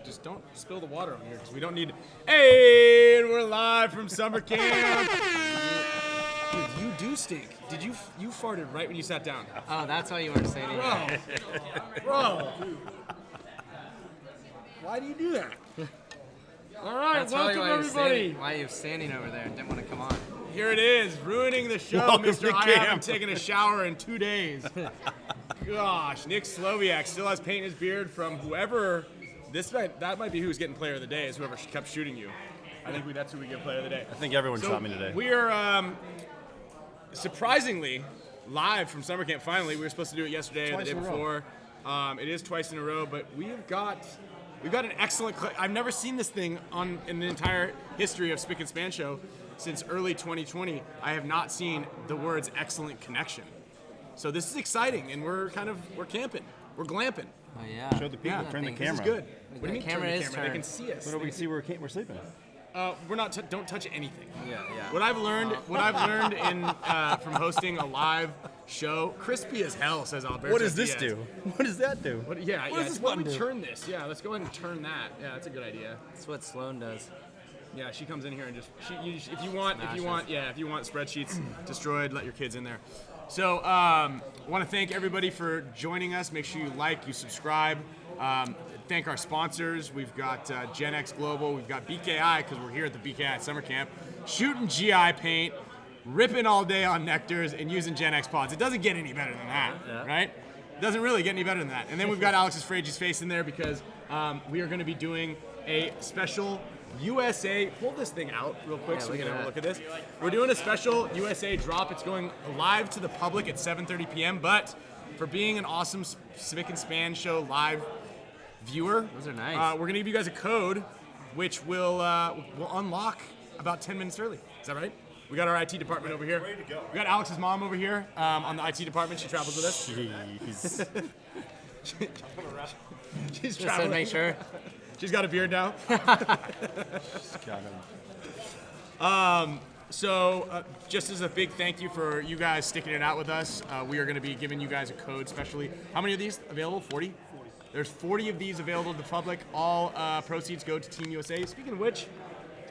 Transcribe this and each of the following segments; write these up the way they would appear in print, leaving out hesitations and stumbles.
Just don't spill the water on here because we don't need. Hey, and we're live from summer camp. Dude, you do stink. Did you farted right when you sat down? Oh, that's why you weren't standing here. Bro. Why do you do that? All right, That's welcome everybody. Why you're standing over there and didn't want to come on. Here it is, ruining the show, Welcome Mr. to I camp. haven't taken a shower in 2 days. Gosh, Nick SLOWIAK still has paint in his beard from whoever. That might be who's getting player of the day, is whoever kept shooting you. I think that's who we get player of the day. I think everyone shot me today. We are surprisingly live from summer camp. Finally, we were supposed to do it yesterday or the day before. It is twice in a row, but we've got an excellent. I've never seen this thing in the entire history of Spick Span Show since early 2020. I have not seen the words "excellent connection." So this is exciting, and we're camping, we're glamping. Oh yeah. Show the people. Turn the camera. This is good. What do you mean camera turn the is camera? They turned. can see us. What do we see? We're sleeping. We're not. Don't touch anything. Yeah. What I've learned in from hosting a live show, crispy as hell, says Alberto. What does this Diaz. do? What does that do? What does this button we do? turn this? Yeah, let's go ahead and turn that. Yeah, that's a good idea. That's what Sloan does. Yeah, she comes in here and if you want spreadsheets destroyed, let your kids in there. So, I want to thank everybody for joining us. Make sure you like, you subscribe. Thank our sponsors. We've got Gen X Global. We've got BKI because we're here at the BKI Summer Camp, shooting GI paint, ripping all day on NECTRs, and using Gen X pods. It doesn't get any better than that, right? It doesn't really get any better than that. And then we've got Alex's FRAIGE's face in there because we are going to be doing a special USA. Pull this thing out real quick so we can have a look at this. We're doing a special USA drop. It's going live to the public at 7:30 p.m. But for being an awesome Spick Span Show live viewer, Those are nice. we're gonna give you guys a code, which will unlock about 10 minutes early. Is that right? We got our IT department over here. Ready to go. We got Alex's mom over here on the IT department. She travels with us. Jeez. She's Just to traveling. make sure. She's got a beard now. So just as a big thank you for you guys sticking it out with us, we are going to be giving you guys a code specially. How many of these available? 40? There's 40 of these available to the public. All proceeds go to Team USA. Speaking of which,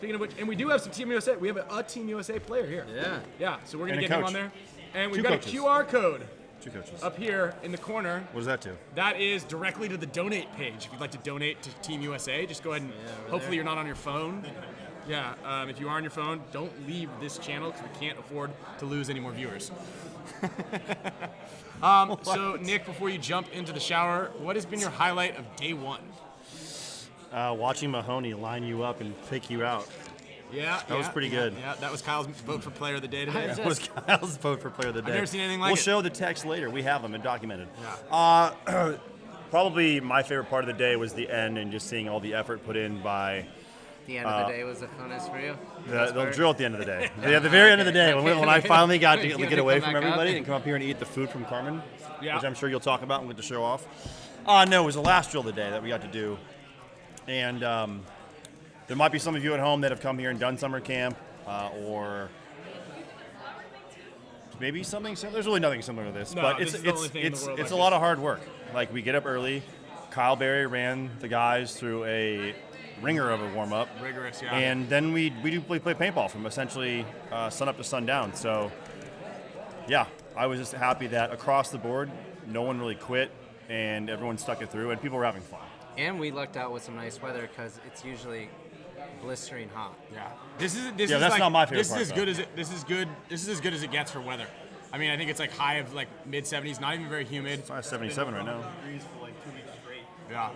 and we do have some Team USA. We have a Team USA player here. Yeah. Yeah, so we're going And to a get him on coach. there. And we've Two got coaches. a QR code 2 coaches. up here in the corner. What does that do? That is directly to the donate page. If you'd like to donate to Team USA, just go ahead and hopefully you're not on your phone. Yeah, if you are on your phone, don't leave this channel because we can't afford to lose any more viewers. So, Nick, before you jump into the shower, what has been your highlight of day one? Watching Mahoney line you up and pick you out. Yeah, That was pretty good. Yeah, that was Kyle's vote for player of the day today. That was Kyle's vote for player of the day. never seen anything like We'll it. show the text later. We have them and documented. Yeah. Probably my favorite part of the day was the end and just seeing all the effort put in by The end of the day was the funnest for you. the drill at the end of the day. At the very end of the day, when I finally got to get away from everybody and come up here and eat the food from Carmen, which I'm sure you'll talk about and get to show off. No, it was the last drill of the day that we got to do. And there might be some of you at home that have come here and done summer camp, or maybe something similar. There's really nothing similar to this, No, but this is the only thing in the world it's like a lot of hard work. Like, we get up early. Kyle Berry ran the guys through a ringer of a warm up. Rigorous, yeah. And then we play paintball from essentially sun up to sundown. So, yeah, I was just happy that across the board, no one really quit, and everyone stuck it through, and people were having fun. And we lucked out with some nice weather because it's usually blistering hot. Yeah. This is that's like, not my favorite This part, is as good as it. This is as good as it gets for weather. I mean, I think it's like high of like mid 70s, not even very humid. It's 77 right now. Yeah.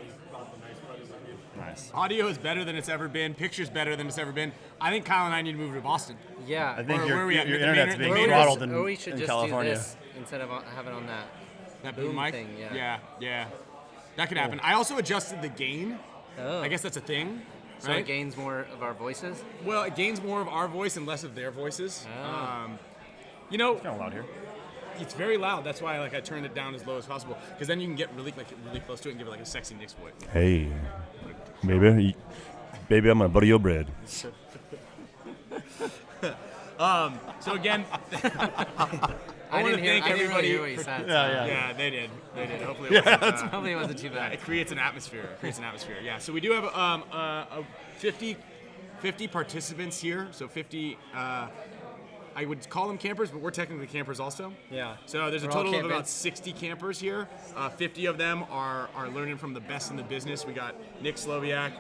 Nice. Audio is better than it's ever been. Picture's better than it's ever been. I think Kyle and I need to move to Boston. Yeah. I think Where your are we at? your The internet's main- being the throttled or we should in just California. do this instead of having on that. That boom Boom mic thing, yeah. Yeah. That could happen. I also adjusted the gain. Oh. I guess that's a thing. So right? it gains more of our voices. Well, it gains more of our voice and less of their voices. Oh. You know, Kind of loud here. it's very loud. That's why I turned it down as low as possible because then you can get really close to it and give it like a sexy Nick's voice. Hey, baby, I'm gonna butter your bread. So again, I want to thank everybody. Hear what you said, Yeah, they did. Hopefully, it wasn't, hopefully it wasn't too bad. It creates an atmosphere. Yeah. So we do have 50 participants here. So 50. I would call them campers, but we're technically campers also. Yeah. So there's a We're all total of camping. about 60 campers here. 50 of them are learning from the best in the business. We got Nick SLOWIAK.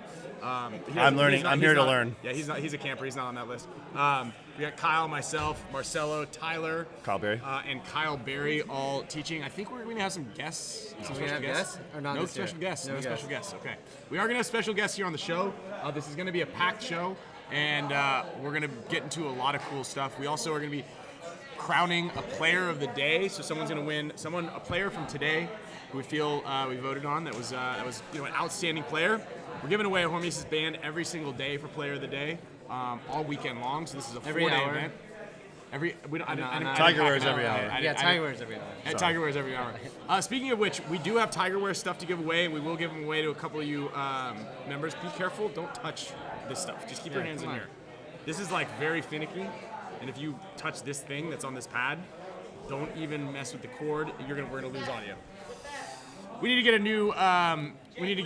I'm learning. I'm here to learn. Yeah, he's a camper. He's not on that list. We got Kyle, myself, Marcelo, Tyler, Kyle Berry, and Kyle Berry all teaching. I think we're going to have some guests. Some special guests? Or not no this year? special guests. No No guests. special guests. Okay. We are going to have special guests here on the show. This is going to be a packed show, and we're going to get into a lot of cool stuff. We also are going to be crowning a player of the day. So someone's going to win. A player from today who we feel we voted on that was an outstanding player. We're giving away a HORMESIS band every single day for player of the day, all weekend long. So this is a 4-day event. Tiger wears every hour. Tiger wears every hour. Tiger wears every hour. Speaking of which, we do have Tiger Wear stuff to give away, and we will give them away to a couple of you members. Be careful. Don't touch this stuff. Just keep your hands in here. This is like very finicky, and if you touch this thing that's on this pad, don't even mess with the cord. We're gonna lose audio. We need to get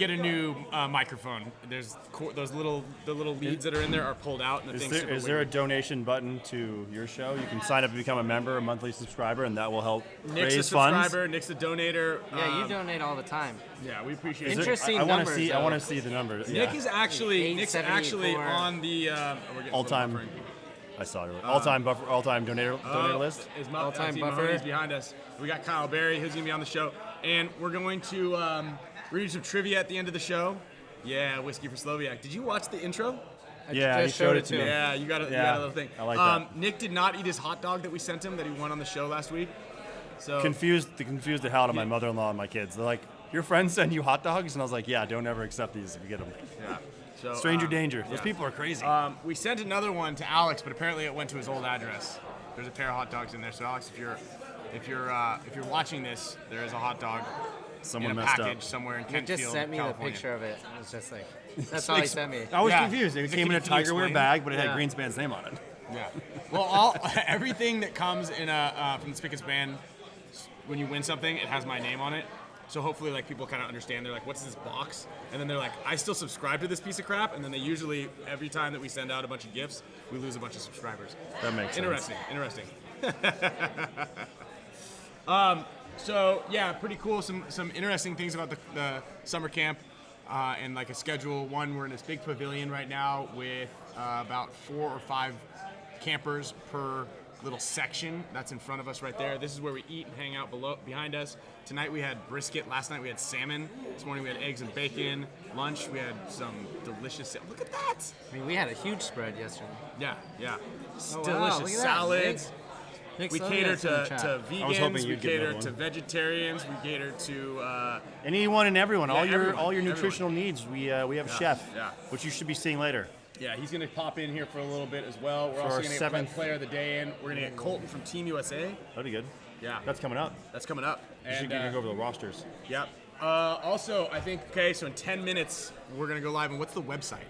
a new microphone. There's the little leads that are in there are pulled out. And Is there a donation button to your show? You can sign up to become a member, a monthly subscriber, and that will help Nick's raise a funds. subscriber. Nick's a donator. Yeah, you donate all the time. Yeah, we appreciate it. Interesting I want to numbers, see. I though. want to see the numbers. Nick is actually 874. on the all-time. I saw it. All-time donator list. Is All-time Team buffer. Mahoney's behind us. We got Kyle Berry, who's gonna be on the show, and we're going to read some trivia at the end of the show. Yeah, whiskey for SLOWIAK. Did you watch the intro? Yeah, he just showed showed it it to to me. him. Yeah, you got a little thing. I like that. Nick did not eat his hot dog that we sent him that he won on the show last week. So Confused the hell out of my mother-in-law and my kids. They're like, "Your friends send you hot dogs?" And I was like, "Yeah, don't ever accept these if you get them." yeah. So, Stranger danger. Those yeah. people are crazy. We sent another one to Alex, but apparently it went to his old address. There's a pair of hot dogs in there. So Alex, if you're watching this, there is a hot dog Someone in a messed package up. somewhere in He Kentfield, just sent me California. the picture of it. It was just like, that's all he sent me. I was Yeah. confused. It So came in a can you Tiger Wear explain? bag, but it Yeah. had Greenspan's name on it. Yeah. Well, everything that comes in from the Spick Span, when you win something, it has my name on it. So hopefully, like, people kind of understand. They're like, "What's this box?" And then they're like, "I still subscribe to this piece of crap." And then they usually, every time that we send out a bunch of gifts, we lose a bunch of subscribers. That makes sense. Interesting. So yeah, pretty cool. Some interesting things about the summer camp and like a schedule. One, we're in this big pavilion right now with about 4 or 5 campers per little section that's in front of us right there. This is where we eat and hang out behind us. Tonight we had brisket. Last night we had salmon. This morning we had eggs and bacon. Lunch we had some delicious. Look at that! I mean, we had a huge spread yesterday. Yeah. Oh, wow, Delicious look at that. salads. Nick We Slowiak's cater in the chat. to I was hoping vegans. We you'd get cater another to one. vegetarians. We cater to Anyone and everyone, all your everyone. nutritional needs. We have a chef, yeah. which you should be seeing later. yeah. He's gonna pop in here for a little bit as well. We're also our gonna get seventh- player of the day in. We're gonna get Colton from Team USA. That'd be good. Yeah, That's coming up. that's coming up. You should And, go over the rosters. yeah. Also, I think so in 10 minutes we're gonna go live. And what's the website?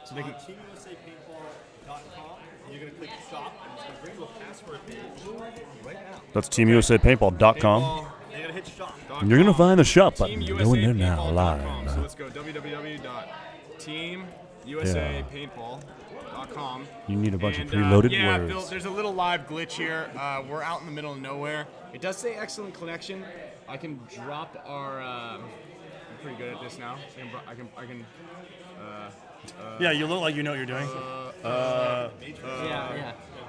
So they can. TeamUSAPaintball.com. You're going to click shop, and it's going to bring you a password page right now. That's TeamUSAPaintball.com. You're going to hit shop. You're going to find the shop button. Go in there now, TeamUSAPaintball.com. So live. let's go www.teamusapaintball.com. You need a bunch of And, preloaded yeah, words. Phil, there's a little live glitch here. We're out in the middle of nowhere. It does say excellent connection. I can drop our. I'm pretty good at this now. I can. Yeah, you look like you know what you're doing. Yeah.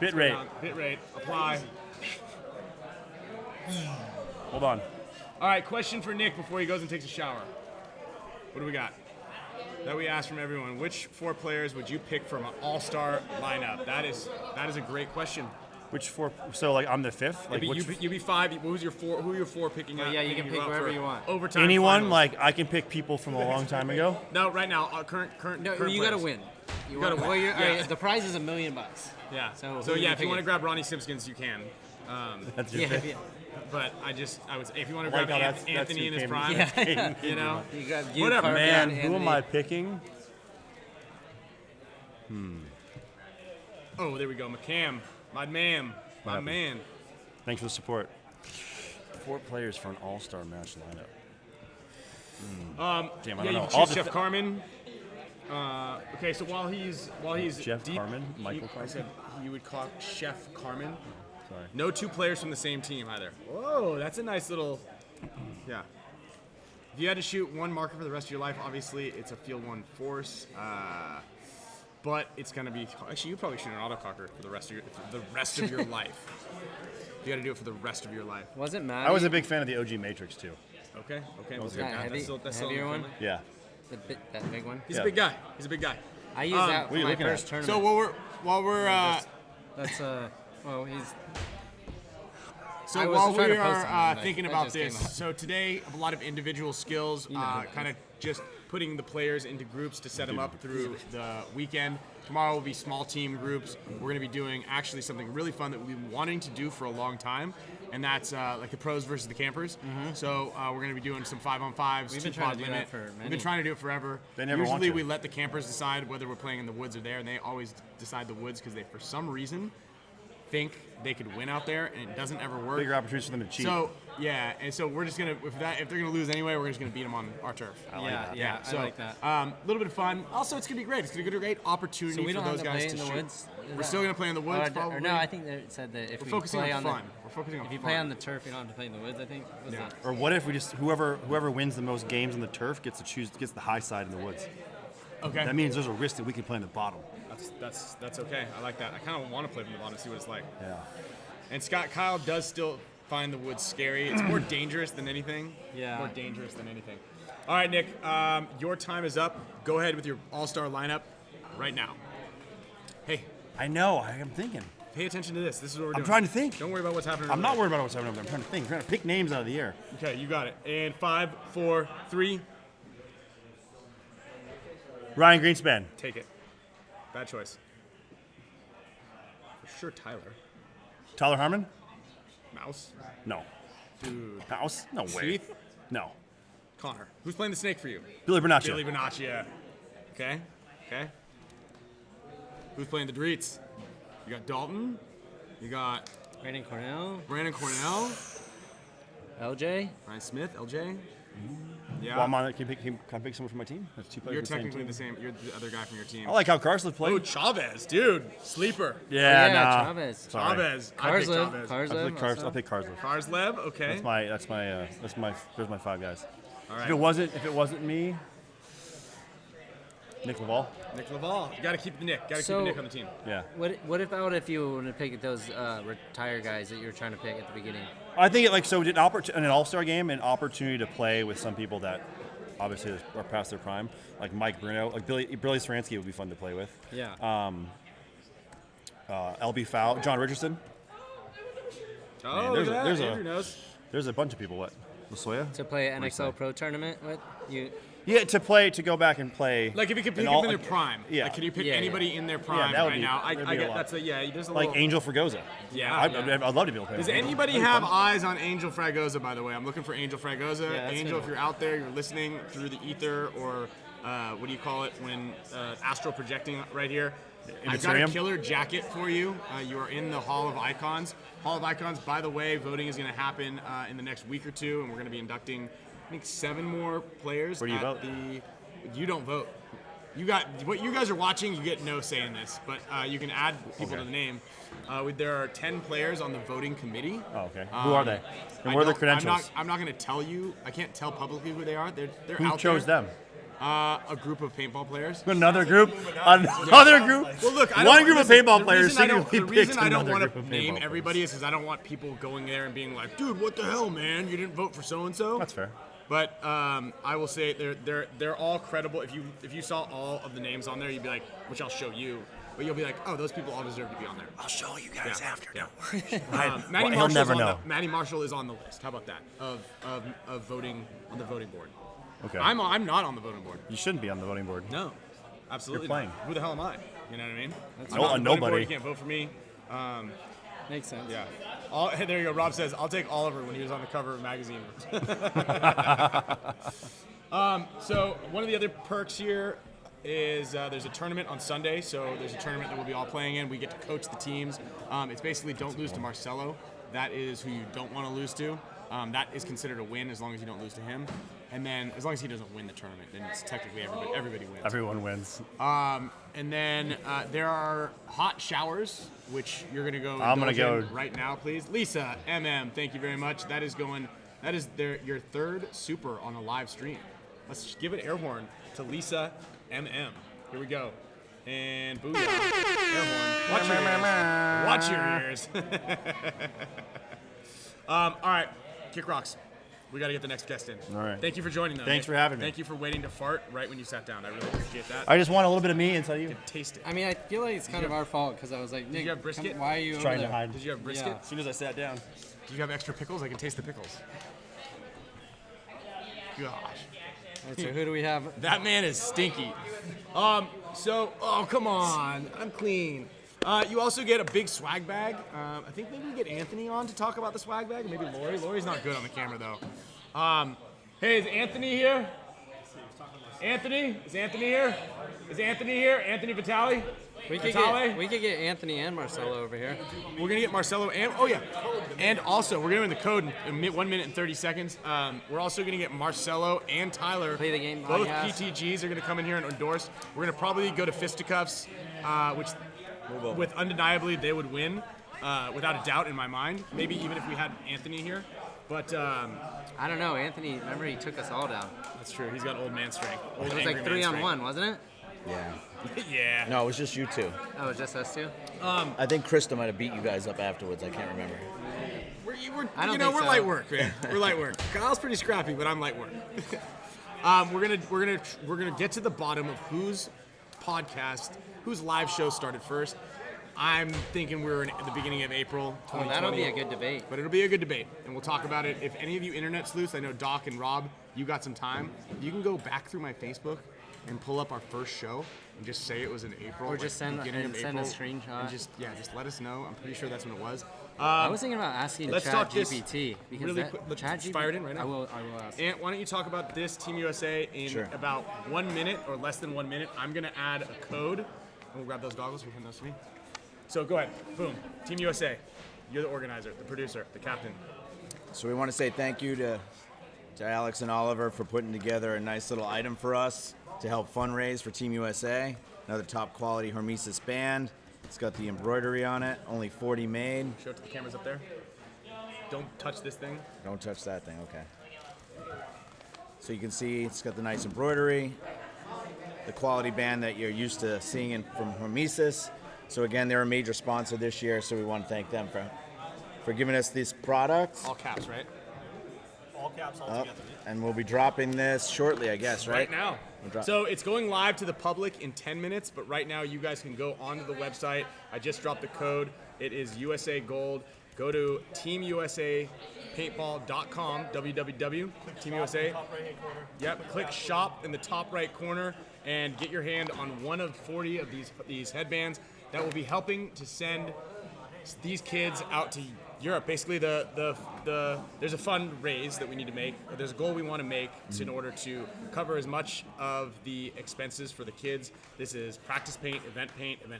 Bit rate. Bit rate. Apply. Hold on. All right. Question for Nick before he goes and takes a shower. What do we got? That we asked from everyone. Which 4 players would you pick from an all-star lineup? That is a great question. Which 4? So like I'm the 5th. Like which, You'd be 5. Who's your 4? Who are your 4 picking up? yeah, you picking can pick up whoever for you want. Overtime. anyone? finals? Like I can pick people from a long time ago. No, right now, current. No, current you got to players. win. You gotta wanna- win. Well, Yeah. the prize is $1 million. Yeah. So who So are you yeah, if you picking? want to grab Ronnie Simpkins, you can. That's your Yeah, 5th. yeah. But I would say if you want to Like grab how that's Anthony who in his came- prime, Yeah. you know. You got Whatever, Man, who am I picking? Oh, there we go, McCam, my man. Thanks for the support. 4 players for an all-star match lineup. Damn, I don't know. You can choose Chef Carmen. Okay, so while he's Jeff deep, Carmen, Michael I Carmen. said you would call Chef Carmen. Sorry. No 2 players from the same team either. Whoa, that's a nice little. Yeah. If you had to shoot 1 marker for the rest of your life, obviously it's a field 1 force. But it's gonna be actually you probably shoot an autococker for the rest of your life. You got to do it for the rest of your life. Wasn't Maddie? I was a big fan of the OG Matrix too. Okay. was We'll good. take that. Heavy, That's heavier still one? Yeah. That big one? He's a big guy. He's a big guy. I used that what for are you my looking first at? tournament. So while we're That's well, he's. So I was while trying we to post something, are but thinking that about just came this, up. so today a lot of individual skills, how it kind of just putting the players into groups to set them up through the weekend. Tomorrow will be small team groups. We're going to be doing actually something really fun that we've been wanting to do for a long time, and that's like the pros versus the campers. So we're going to be doing some 5-on-5s, We've been 2 trying pod to do limit. that for We've many. been trying to do it forever. They never want Usually to. we let the campers decide whether we're playing in the woods or there, and they always decide the woods because they, for some reason, think they could win out there, and it doesn't ever work. Bigger opportunities for them to cheat. So yeah, and so we're just gonna if they're gonna lose anyway, we're just gonna beat them on our turf. Yeah, So I like that. a little bit of fun. Also, it's gonna be great. It's gonna be a great opportunity So we for don't those have to guys play to in the shoot. woods? We're still gonna play in the woods, probably. Or no, I think they said that if We're we focusing play on on fun. the We're focusing on if you fun. play on the turf, you don't have to play in the woods. I think. Was Yeah. that? Or what if we just whoever wins the most games on the turf gets the high side in the woods? Okay. That means there's a risk that we can play in the bottom. That's okay. I like that. I kind of want to play from the bottom, see what it's like. Yeah. And Kyle does still find the woods scary. It's more dangerous than anything. Yeah. More dangerous than anything. All right, Nick. Your time is up. Go ahead with your all-star lineup right now. Hey, I know. I'm thinking. pay attention to this. This is what we're doing. I'm trying to think. Don't worry about what's happening. I'm over not there. worried about what's happening over there. I'm trying to think. I'm trying to pick names out of the air. Okay, you got it. And 5, 4, 3. Ryan Greenspan. Take it. Bad choice. For sure, Tyler. Tyler Harmon? Mouse. No. Dude. Mouse? No way. Keith. No. Connor. Who's playing the snake for you? Billy Bernaccia. Billy Bonaccia. Okay. Okay. Who's playing the Dreets? You got Dalton. You got Brandon Cornell, Brandon Cornell. LJ. Ryan Smith. LJ. Yeah. Well, I'm on it. Can I pick someone from my team? That's 2 players. You're from the technically same the team. same. You're the other guy from your team. I like how Karslev played. Oh, Chavez, dude. Sleeper. Yeah, nah. Chavez. Sorry. Chavez. I picked Karslev. Chavez. I'll pick Karslev. Karslev. Okay. There's my 5 guys. All If right. it wasn't me, Nick Laval. Nick Laval. You got to keep the Nick. Got to keep So- the Nick on the team. Yeah. What about if you were to pick those retired guys that you were trying to pick at the beginning? I think in an all-star game, an opportunity to play with some people that obviously are past their prime, like Mike Bruno, like Billy Saransky would be fun to play with. Yeah. LB Fowl, John Richardson. Oh, there's look at a- that. there's a- Andrew knows. There's a bunch of people. What? LaSoya? To play an What do you NXL say? Pro tournament with you. Yeah, to go back and play. Like if you could pick an up all- in their prime. Yeah. Like, can you pick Yeah, anybody in their prime that would right be- now? that'd I be a get lot. that's a yeah. There's a like little. Angel Fragoza. Yeah. I'd love to be able to play Does with him. anybody That'd be have fun. eyes on Angel Fragoza, by the way? I'm looking for Angel Fragoza. Yeah, that's Angel, good. if you're out there, you're listening through the ether or what do you call it when astral projecting right here? I've got a Ethereum? killer jacket for you. You are in the Hall of Icons. Hall of Icons, by the way, voting is going to happen in the next week or two, and we're going to be inducting, I think, 7 more players. Where do you vote? You don't vote. You got what you guys are watching. You get no say in this, but you can add people Okay. to the name. There are 10 players on the voting committee. Oh, okay. Who are they? And what are their credentials? I'm not going to tell you. I can't tell publicly who they are. They're Who out chose there. them? A group of paintball players. Another group? Another group? Well, look, One group of paintball the players reason I don't- secretly The reason picked I don't another want group to of name paintball everybody is because I don't want people going there and being like, "Dude, what the hell, man? You didn't vote for so and so." That's fair. But I will say they're all credible. If you saw all of the names on there, you'd be like, which I'll show you. But you'll be like, oh, those people all deserve to be on there. I'll show you guys after. Yeah. Don't worry. Matty he'll Marshall's never on know. Matty Marshall is on the list. How about that? Of voting on the voting board. Okay. I'm not on the voting board. You shouldn't be on the voting board. No, absolutely. You're playing. Not. Who the hell am I? You know what I mean? I'm No- not on the voting board, nobody. You can't vote for me. Makes sense. Yeah. Hey, there you go. Rob says, I'll take Oliver when he was on the cover of a magazine. So one of the other perks here is there's a tournament on Sunday. So there's a tournament that we'll be all playing in. We get to coach the teams. It's basically don't lose to Marcelo. that is who you don't want to lose to. That is considered a win as long as you don't lose to him. And then as long as he doesn't win the tournament, then it's technically everybody wins. Everyone wins. And then there are hot showers, which you're going to go I'm going to go right now, please. Lisa, thank you very much. That is your third super on a live stream. Let's give an air horn to Lisa, Here we go. And booyah. Air horn. Watch your ears. All right, Kick Rocks. We got to get the next guest in. All right. Thank you for joining, though. Thanks for having me. Thank you for waiting to fart right when you sat down. I really appreciate that. I just want a little bit of me inside you. Taste it. I mean, I feel like it's kind of our fault because I was like, Nick, you have brisket? why are you Trying over to there? hide. Did you have brisket? Yeah. As soon as I sat down. Do you have extra pickles? I can taste the pickles. Gosh. Right, so who do we have? That man is stinky. Oh, come on. I'm clean. You also get a big swag bag. I think maybe we get Anthony on to talk about the swag bag. Maybe Lori. Lori's not good on the camera, though. Hey, is Anthony here? Anthony? Is Anthony here? Is Anthony here? Anthony Vitale? We could get Anthony and Marcelo over here. We're going to get Marcelo and, oh yeah, and also, we're going to win the code in 1 minute and 30 seconds. We're also going to get Marcelo and Tyler. Play the Game Both podcast. PTGs are going to come in here and endorse. We're going to probably go to fisticuffs, which with undeniably they would win, without a doubt in my mind. Maybe even if we had Anthony here. But I don't know, Anthony, remember he took us all down. that's true. He's got old man strength. Old It was angry like man 3-on-1, wasn't it? Yeah. strength. Yeah. No, it was just you two. Oh, it was just us two? I think Krista might have beat you guys up afterwards. I can't remember. I don't we're think so. light work, man. We're light work. Kyle's pretty scrappy, but I'm light work. We're gonna get to the bottom of whose live show started first. I'm thinking we're in the beginning of April 2020. That'll be a good debate. But it'll be a good debate, and we'll talk about it. If any of you internet sleuths, I know Doc and Rob, you got some time. You can go back through my Facebook and pull up our first show and just say it was in April. Or just send a April, screenshot. And just let us know. I'm pretty sure that's when it was. I was thinking about asking let's talk this ChatGPT because really quick. Let's ChatGPT, fire it in right now. I will ask. Ant, why don't you talk about this Team USA in Sure. about 1 minute or less than 1 minute? I'm gonna add a code. And we'll grab those goggles. You hand those to me. So go ahead. Boom. Team USA. You're the organizer, the producer, the captain. So we want to say thank you to Alex and Oliver for putting together a nice little item for us to help fundraise for Team USA. Another top quality HORMESIS band. It's got the embroidery on it, only 40 made. Show it to the cameras up there. Don't touch this thing. Don't touch that thing, okay. So you can see it's got the nice embroidery, the quality band that you're used to seeing from HORMESIS. So again, they're a major sponsor this year, so we want to thank them for giving us this product. All caps, right? All caps, all Up. together. And we'll be dropping this shortly, I guess, right? Right now. So it's going live to the public in 10 minutes, but right now you guys can go onto the website. I just dropped the code. It is USA Gold. Go to teamusapaintball.com, www. Team USA. Top right-hand corner. Yep, click shop in the top right corner and get your hand on one of 40 of these headbands that will be helping to send these kids out to Europe. Basically, there's a fundraise that we need to make. There's a goal we want to make in order to cover as much of the expenses for the kids. This is practice paint, event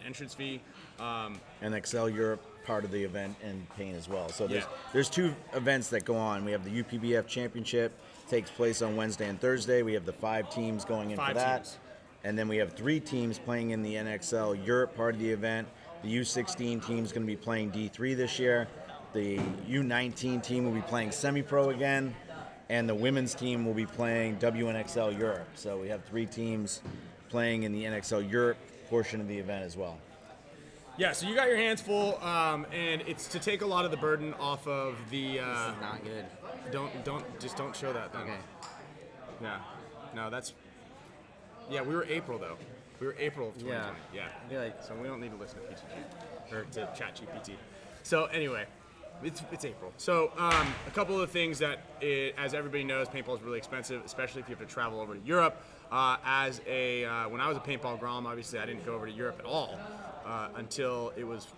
entrance fee. And Excel Europe part of the event and paint as well. So there's two events that go on. We have the UPBF Championship, takes place on Wednesday and Thursday. We have the 5 teams going in for that. Teams. And then we have 3 teams playing in the NXL Europe part of the event. The U16 team is going to be playing D3 this year. The U19 team will be playing semi-pro again. And the women's team will be playing WNXL Europe. So we have 3 teams playing in the NXL Europe portion of the event as well. Yeah, so you got your hands full, and it's to take a lot of the burden off of the. This is not good. Don't show that. Then. Okay. Yeah, no, that's. Yeah, we were April though. We were April of 2020. Yeah. I feel like So we don't need to listen to PTG or to ChatGPT. So anyway, it's April. So a couple of things that, as everybody knows, paintball is really expensive, especially if you have to travel over to Europe. When I was a paintball grom, obviously I didn't go over to Europe at all until it was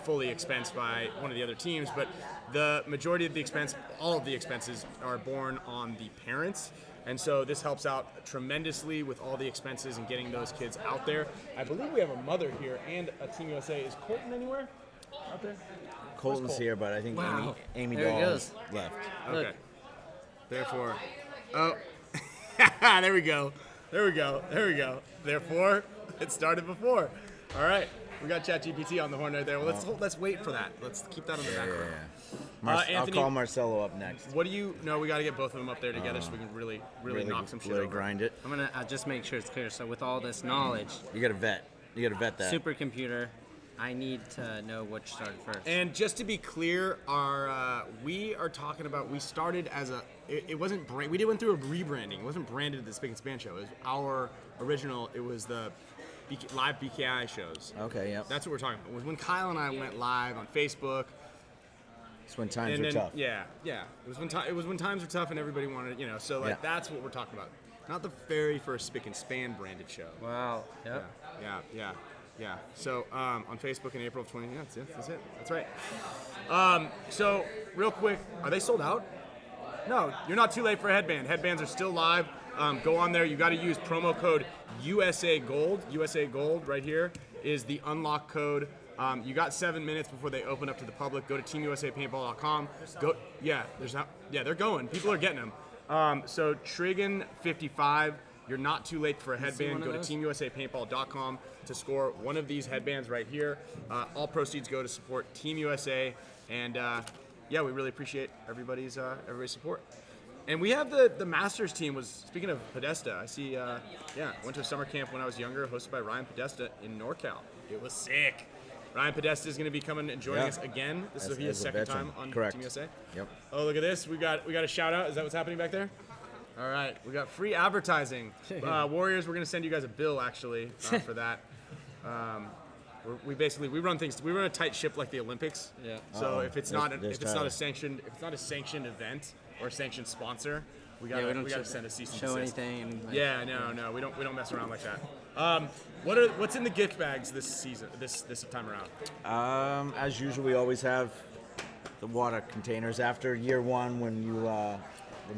fully expensed by one of the other teams. But the majority of the expense, all of the expenses, are borne on the parents. And so this helps out tremendously with all the expenses and getting those kids out there. I believe we have a mother here and a Team USA. Is Colton anywhere out there? Colton's Colt? here, but I think Wow. Amy There he Dawes goes. left. Okay. Therefore, oh, there we go. There we go. There we go. Therefore, it started before. All right. We got ChatGPT on the horn right there. Well, let's wait for that. Let's keep that on the background. I'll Anthony, call Marcelo up next. what do you? No, we got to get both of them up there together so we can really knock some shit really over. grind it. I'm gonna just make sure it's clear. So with all this knowledge, You got to vet. You got to vet that. supercomputer, I need to know which started first. And just to be clear, we are talking about. We started as a. It wasn't. We went through a rebranding. It wasn't branded the Spick Span Show. It was our original. It was the live BKI shows. Okay, yep. That's what we're talking about. It was when Kyle and I went live on Facebook. It's when times And were then, tough. yeah. It was when times were tough and everybody wanted, so like Yeah. that's what we're talking about. Not the very first Spick and Span branded show. Wow. Yep. Yeah. So on Facebook in April of 20. Yeah, that's it. That's right. So real quick, are they sold out? No, you're not too late for a headband. Headbands are still live. Go on there. You got to use promo code USA Gold. USA Gold right here is the unlock code. You got 7 minutes before they open up to the public. Go to teamusapaintball.com. Go. Yeah, they're going. People are getting them. So Trigon55. You're not too late for a headband. Go to teamusapaintball.com to score one of these headbands right here. All proceeds go to support Team USA, and we really appreciate everybody's support. And we have the Masters team. Speaking of Podesta, I see. Went to a summer camp when I was younger, hosted by Ryan Podesta in NorCal. It was sick. Ryan Podesta is going to be coming and joining us again. This will be his second time on Correct. Team USA. Yep. Oh, look at this. We got a shout out. Is that what's happening back there? All right. We got free advertising. Warriors, we're going to send you guys a bill actually for that. We run things. We run a tight ship like the Olympics. Yeah. So if it's not there's a Tyler. sanctioned event or a sanctioned sponsor, we Yeah, we got don't to send a cease and show desist. anything. And, like, Yeah, no, we don't mess around like that. What's in the gift bags this season, this time around? As usual, we always have the water containers. After year one, when you were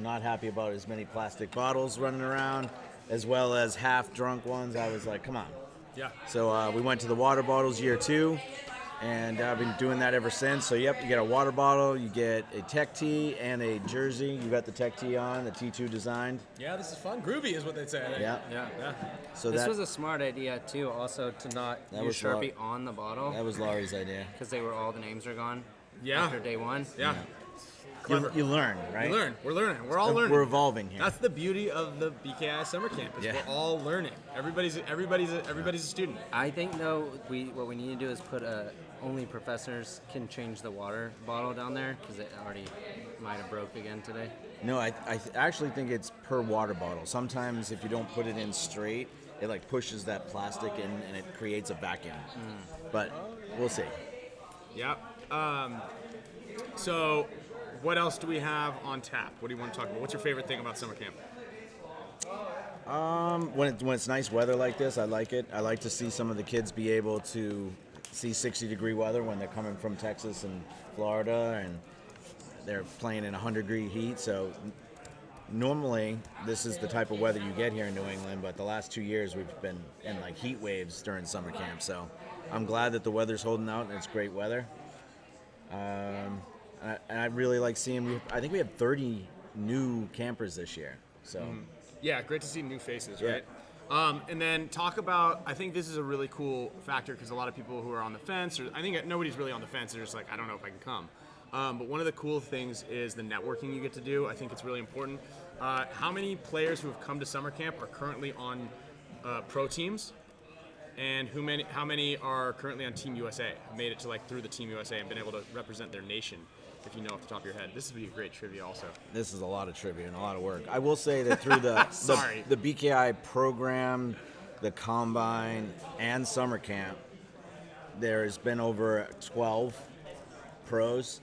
not happy about as many plastic bottles running around, as well as half-drunk ones, I was like, come on. Yeah. So we went to the water bottles year 2, and I've been doing that ever since. So you get a water bottle, you get a tech tee and a jersey. You got the tech tee on, the T2 designed. Yeah, this is fun. Groovy is what they'd say. Yeah. Yeah. So This that was a smart idea too. Also to not That use was smart. Sharpie on the bottle that was Laurie's idea. because all the names are gone. Yeah. After day one. Yeah. You, Clever. you learn, right? We learn. We're learning. We're all learning. We're evolving here. That's the beauty of the BKI summer camp. Is Yeah. We're all learning. Everybody's a student. I think though what we need to do is put only professors can change the water bottle down there because it already might have broke again today. No, I actually think it's per water bottle. Sometimes if you don't put it in straight, it like pushes that plastic in and it creates a vacuum. But we'll see. Yep. So, what else do we have on tap? What do you want to talk about? What's your favorite thing about summer camp? When it's nice weather like this, I like it. I like to see some of the kids be able to see 60-degree weather when they're coming from Texas and Florida, and they're playing in 100-degree heat. So normally this is the type of weather you get here in New England, but the last 2 years we've been in like heat waves during summer camp. So I'm glad that the weather's holding out and it's great weather. And I really like seeing. I think we have 30 new campers this year. So. Yeah, great to see new faces, Yeah. right? And then talk about, I think this is a really cool factor because a lot of people who are on the fence, or I think nobody's really on the fence, they're just like, I don't know if I can come. But one of the cool things is the networking you get to do. I think it's really important. How many players who have come to summer camp are currently on pro teams? And how many are currently on Team USA, made it to through the Team USA and been able to represent their nation, if you know off the top of your head? This would be a great trivia also. This is a lot of trivia and a lot of work. I will say that through Sorry. the BKI program, the combine, and summer camp, there's been over 12 pros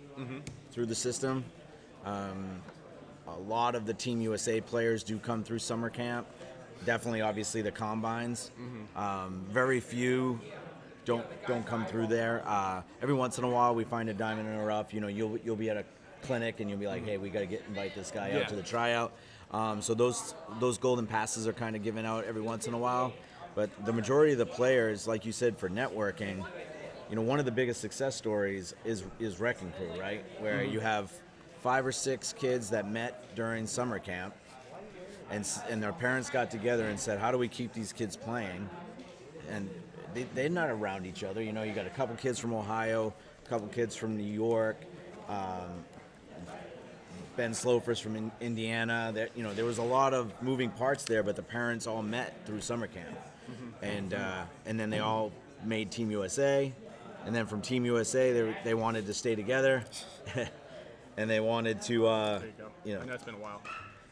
through the system. A lot of the Team USA players do come through summer camp. Definitely, obviously, the combines. Very few don't come through there. Every once in a while, we find a diamond in the rough. You know, you'll be at a clinic and you'll be like, hey, we got to invite this guy out to the tryout. So those golden passes are kind of given out every once in a while. But the majority of the players, like you said, for networking, one of the biggest success stories is Wrecking Crew, right? Where you have 5 or 6 kids that met during summer camp, and their parents got together and said, how do we keep these kids playing? And they're not around each other. You got a couple kids from Ohio, a couple kids from New York, Ben Slofer's from Indiana. There was a lot of moving parts there, but the parents all met through summer camp. And then they all made Team USA. And then from Team USA, they wanted to stay together. And they wanted to, I know it's been a while.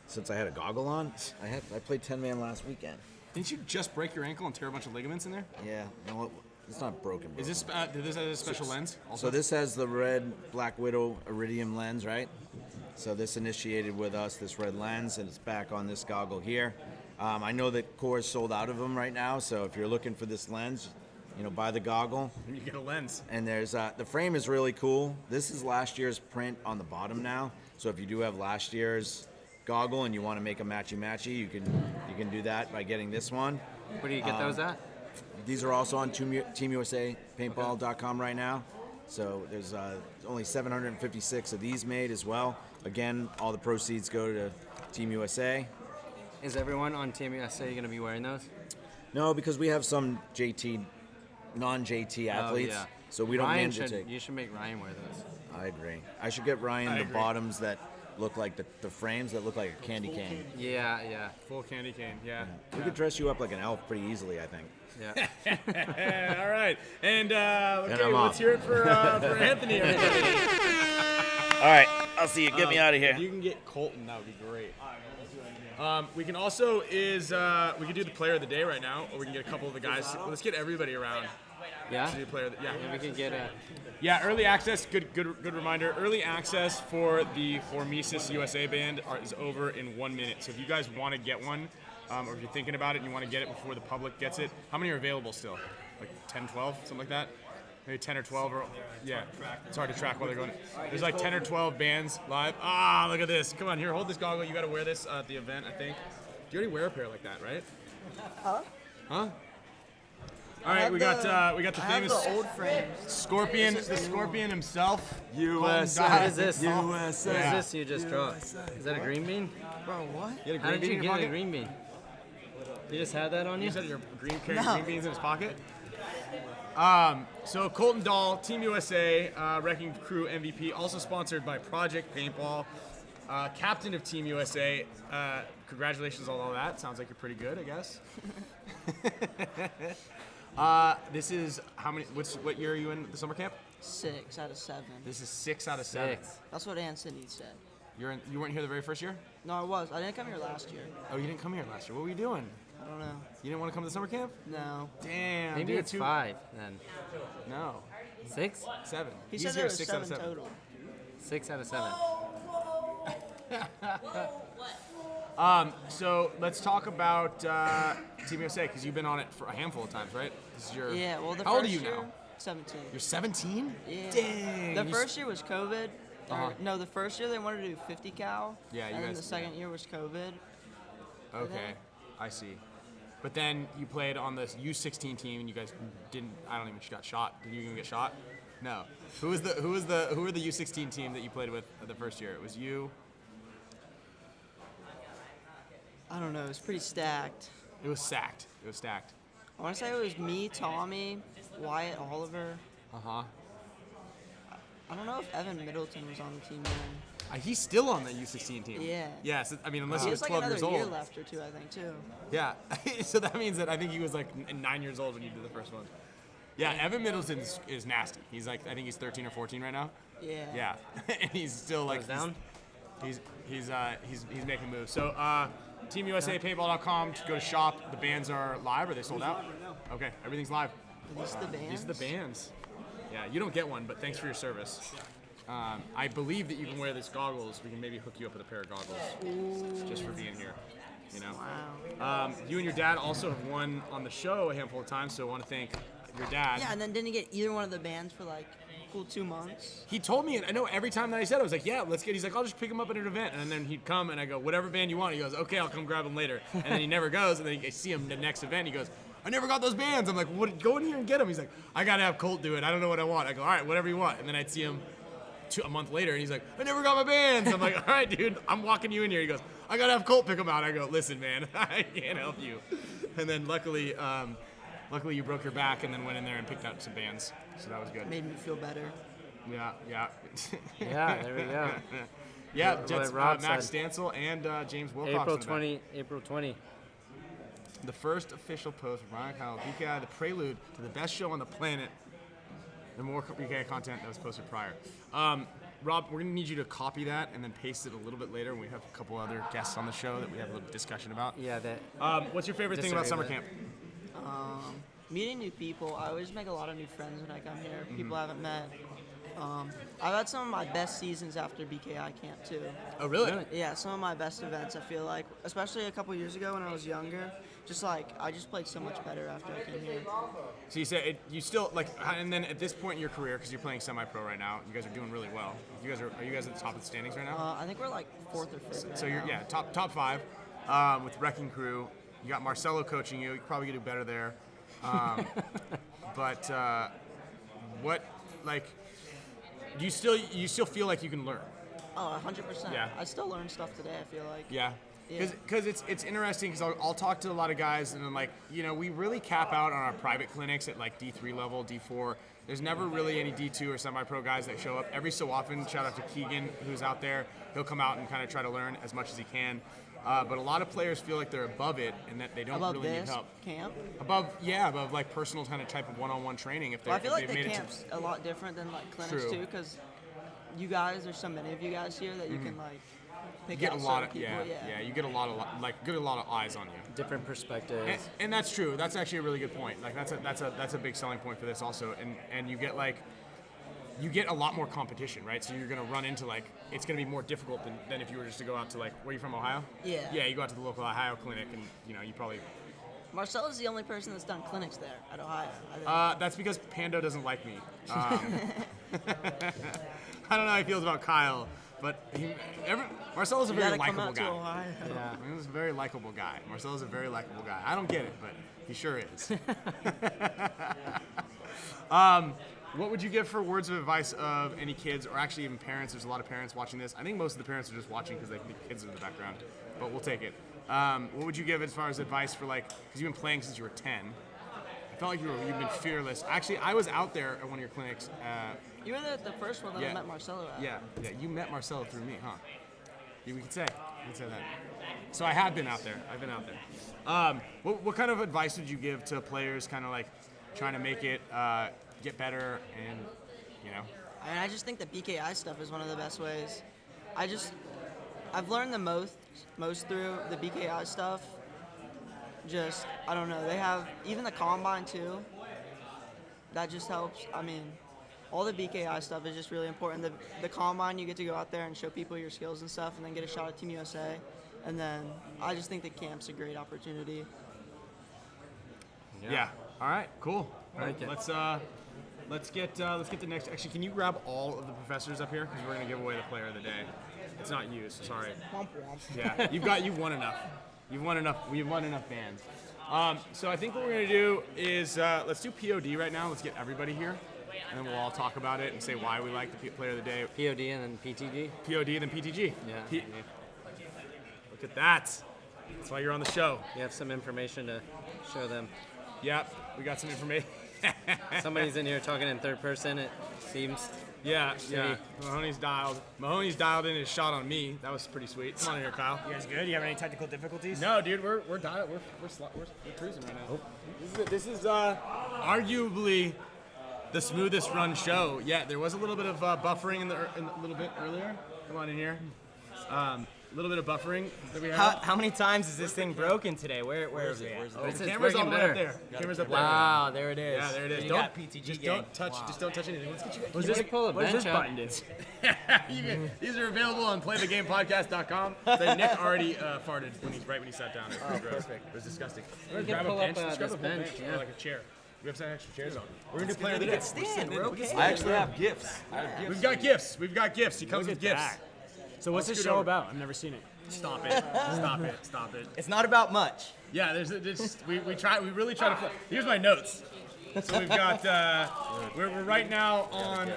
Since I had a goggle on, I played 10-man last weekend. Didn't you just break your ankle and tear a bunch of ligaments in there? Yeah, it's not broken. Is this did this have a special lens? Also? So this has the red Black Widow iridium lens, right? So this initiated with us, this red lens, and it's back on this goggle here. I know that Core's sold out of them right now, so if you're looking for this lens, buy the goggle. And you get a lens. And there's the frame is really cool. This is last year's print on the bottom now. So if you do have last year's goggle and you want to make a matchy, you can do that by getting this one. Where do you get those at? These are also on TeamUSAPaintball.com right now. So there's only 756 of these made as well. Again, all the proceeds go to Team USA. Is everyone on Team USA going to be wearing those? No, because we have some non-JT athletes. Yeah. So we don't mandate. You should make Ryan wear those. I agree. I should get Ryan the bottoms that look like the frames that look like a candy cane. Yeah. Full candy cane, yeah. We could dress you up like an elf pretty easily, I think. Yeah. All right. And okay, I'm let's off. hear it for Anthony. Everybody. All right, I'll see you. Get me out of here. If you can get Colton, that would be great. We can also we can do the player of the day right now, or we can get a couple of the guys. Let's get everybody around. Yeah? To do player of the, yeah. We can get a... Yeah, early access. Good reminder. Early access for the HORMESIS USA band is over in 1 minute. So if you guys want to get one, or if you're thinking about it and you want to get it before the public gets it, how many are available still? Like 10, 12, something like that? Maybe 10 or 12, or yeah, it's hard to track while they're going. There's like 10 or 12 bands live. Ah, look at this. Come on, here, hold this goggle. You got to wear this at the event, I think. You already wear a pair like that, right? Huh? All right, we got the famous old frames. Scorpion, the Scorpion himself. USA. What is this? USA. What is this you just draw? Is that a green bean? Bro, what? You had a How green did bean you in your get a pocket? green bean? You just had that on you? You said your carrying No. green beans in his pocket? So Colton Dahl, Team USA, Wrecking Crew MVP, also sponsored by Project Paintball, captain of Team USA. Congratulations on all that. Sounds like you're pretty good, I guess. This is what year are you in the summer camp? 6 out of 7. This is 6 out of 7. That's what Aunt Cindy said. You weren't here the very first year? No, I was. I didn't come here last year. Oh, you didn't come here last year. What were you doing? I don't know. You didn't want to come to the summer camp? No. Damn. Maybe dude, it's 5 then. No. 6? 7. He He's said here there was 6 out of 7 7. total. 6 out of 7. So let's talk about Team USA, because you've been on it for a handful of times, right? This is your. Yeah, well, the How old are first you year, now? 17. You're 17? Yeah. Dang. The first year was COVID. Uh-huh. No, the first year they wanted to do 50 cal. Yeah, you and then guys- the second year was COVID. Okay, I see. But then you played on the U16 team, and you guys didn't. I don't even got shot. Did you even get shot? No. Who were the U16 team that you played with the first year? It was you. I don't know. It was pretty stacked. It was stacked. I want to say it was me, Tommy, Wyatt Oliver. Uh-huh. I don't know if Evan Middleton was on the team then. He's still on the U16 team. Yeah. Yes. I mean, unless He he has was like 12 another years old. year left or two, I think, too. Yeah. So that means that I think he was like 9 years old when you did the first one. Yeah, Evan Middleton is nasty. He's like, I think he's 13 or 14 right now. Yeah. Yeah. And he's still like down? He's making moves. So TeamUSAPaintball.com to go to shop. The bands are live. Are they sold out? Okay, everything's live. Are these the bands? These are the bands. Yeah, you don't get one, but thanks for your service. I believe that you can wear these goggles. We can maybe hook you up with a pair of goggles just for being here. You know. Wow. You and your dad also have won on the show a handful of times, so I want to thank your dad. Yeah, and then didn't get either one of the bands for like a cool 2 months. He told me, and I know every time that I said it, I was like, yeah, let's get. He's like, I'll just pick him up at an event, and then he'd come, and I go, whatever band you want. He goes, okay, I'll come grab him later, and then he never goes, and then I see him the next event. He goes, I never got those bands. I'm like, what? Go in here and get them. He's like, I gotta have Colt do it. I don't know what I want. I go, all right, whatever you want. And then I'd see him a month later, and he's like, I never got my bands. I'm like, all right, dude, I'm walking you in here. He goes, I gotta have Colt pick them out. I go, listen, man, I can't help you. And then luckily you broke your back, and then went in there and picked out some bands. So that was good. Made me feel better. Yeah. Yeah, there we go. Yeah, What Jets, Rob Max said. Stancil and James Wilcox. April 20. The first official post from Ryan Kyle, BKI, the prelude to the best show on the planet. And more BKI content that was posted prior. Rob, we're gonna need you to copy that and then paste it a little bit later. We have a couple other guests on the show that we have a little discussion about. Yeah, that. What's your favorite thing about summer Disagree camp? Meeting new people. I always make a lot of new friends when I come here. Mm-hmm. People I haven't met. I've had some of my best seasons after BKI camp too. Oh, really? Yeah, some of my best events. I feel like, especially a couple years ago when I was younger. Just like I just played so much better after I came here. So you said you still like, and then at this point in your career, because you're playing semi-pro right now, you guys are doing really well. Are you guys at the top of the standings right now? I think we're like 4th or 5th. Right So you're now. top 5 with Wrecking Crew. You got Marcelo coaching you. You probably could do better there. But what like do you still feel like you can learn? Oh, 100%. Yeah. I still learn stuff today. I feel like. Yeah. Yeah. Because it's interesting because I'll talk to a lot of guys and I'm like, we really cap out on our private clinics at like D3 level, D4. There's never really any D2 or semi-pro guys that show up. Every so often, shout out to Keegan who's out there. He'll come out and kind of try to learn as much as he can. But a lot of players feel like they're above it and that they don't Above really need this help. camp. Above like personal kind of type of one-on-one training. If Well, I feel like they've the made camp's a lot different than like clinics True. too, because you guys, there's so many of you guys here that you can like pick you get out a lot certain of people. you get a lot of eyes on you. different perspectives. And that's true. That's actually a really good point. Like that's a big selling point for this also. And you get a lot more competition, right? So you're gonna run into it's gonna be more difficult than if you were just to go out to where are you from, Ohio? Yeah. Yeah, you go out to the local Ohio clinic and you probably. Marcelo's the only person that's done clinics there at Ohio. I think. That's because Pando doesn't like me. I don't know how he feels about Kyle, but Marcelo's a You very gotta come likable out to guy. Ohio. Yeah. He's a very likable guy. Marcelo's a very likable guy. I don't get it, but he sure is. What would you give for words of advice of any kids, or actually even parents? There's a lot of parents watching this. I think most of the parents are just watching because they think the kids are in the background, but we'll take it. What would you give as far as advice for because you've been playing since you were 10? I felt like you've been fearless. Actually, I was out there at one of your clinics. You were the first one that I met Marcelo at. Yeah, you met Marcelo through me, huh? Yeah, we could say that. So I have been out there. I've been out there. What kind of advice would you give to players kind of trying to make it get better and, I mean, I just think the BKI stuff is one of the best ways. I've learned the most through the BKI stuff. Just, I don't know, they have, even the Combine too, that just helps. I mean, all the BKI stuff is just really important. The Combine, you get to go out there and show people your skills and stuff and then get a shot at Team USA. And then I just think the camp's a great opportunity. Yeah. All right. Cool. All right. Like it. Let's get the next. Actually, can you grab all of the professors up here because we're gonna give away the player of the day. It's not you, so sorry. Womp womp. Yeah. You've won enough. You've won enough bands. So I think what we're gonna do is let's do POD right now. Let's get everybody here, and then we'll all talk about it and say why we like the player of the day. POD and then PTG. POD then PTG. Yeah. Look at that. That's why you're on the show. You have some information to show them. Yep. We got some information. Somebody's in here talking in third person, it seems. Yeah. Mahoney's dialed in his shot on me. That was pretty sweet. Come on in here, Kyle. You guys good? You have any technical difficulties? No, dude, we're dialed. We're cruising right now. This is arguably the smoothest run show. Yeah, there was a little bit of buffering in a little bit earlier. Come on in here. A little bit of buffering that we had. How many times is this thing broken today? Where is it? Oh, It's the camera's all the working way up better. there. Camera's up there. Wow, there it is. Yeah, there it is. You Don't got PTG just gang. don't touch. Wow. Just don't touch anything. Let's get you. What's Just pull a what does bench this up. button do? These are available on playthegamepodcast.com. So Nick already farted when he sat down. It was pretty gross. It was disgusting. can Grab a pull bench. up, Just grab this a whole bench, bench yeah. or like a chair. We have some extra chairs on. We're gonna do player of the day. Stand, we're okay. I actually have gifts. We've got gifts. We've got gifts. He comes with gifts. So what's this scoot show over. about? I've never seen it. Stop it. Stop it. Stop it. It's not about much. Yeah, we really try to. Here's my notes. So we've got we're right now on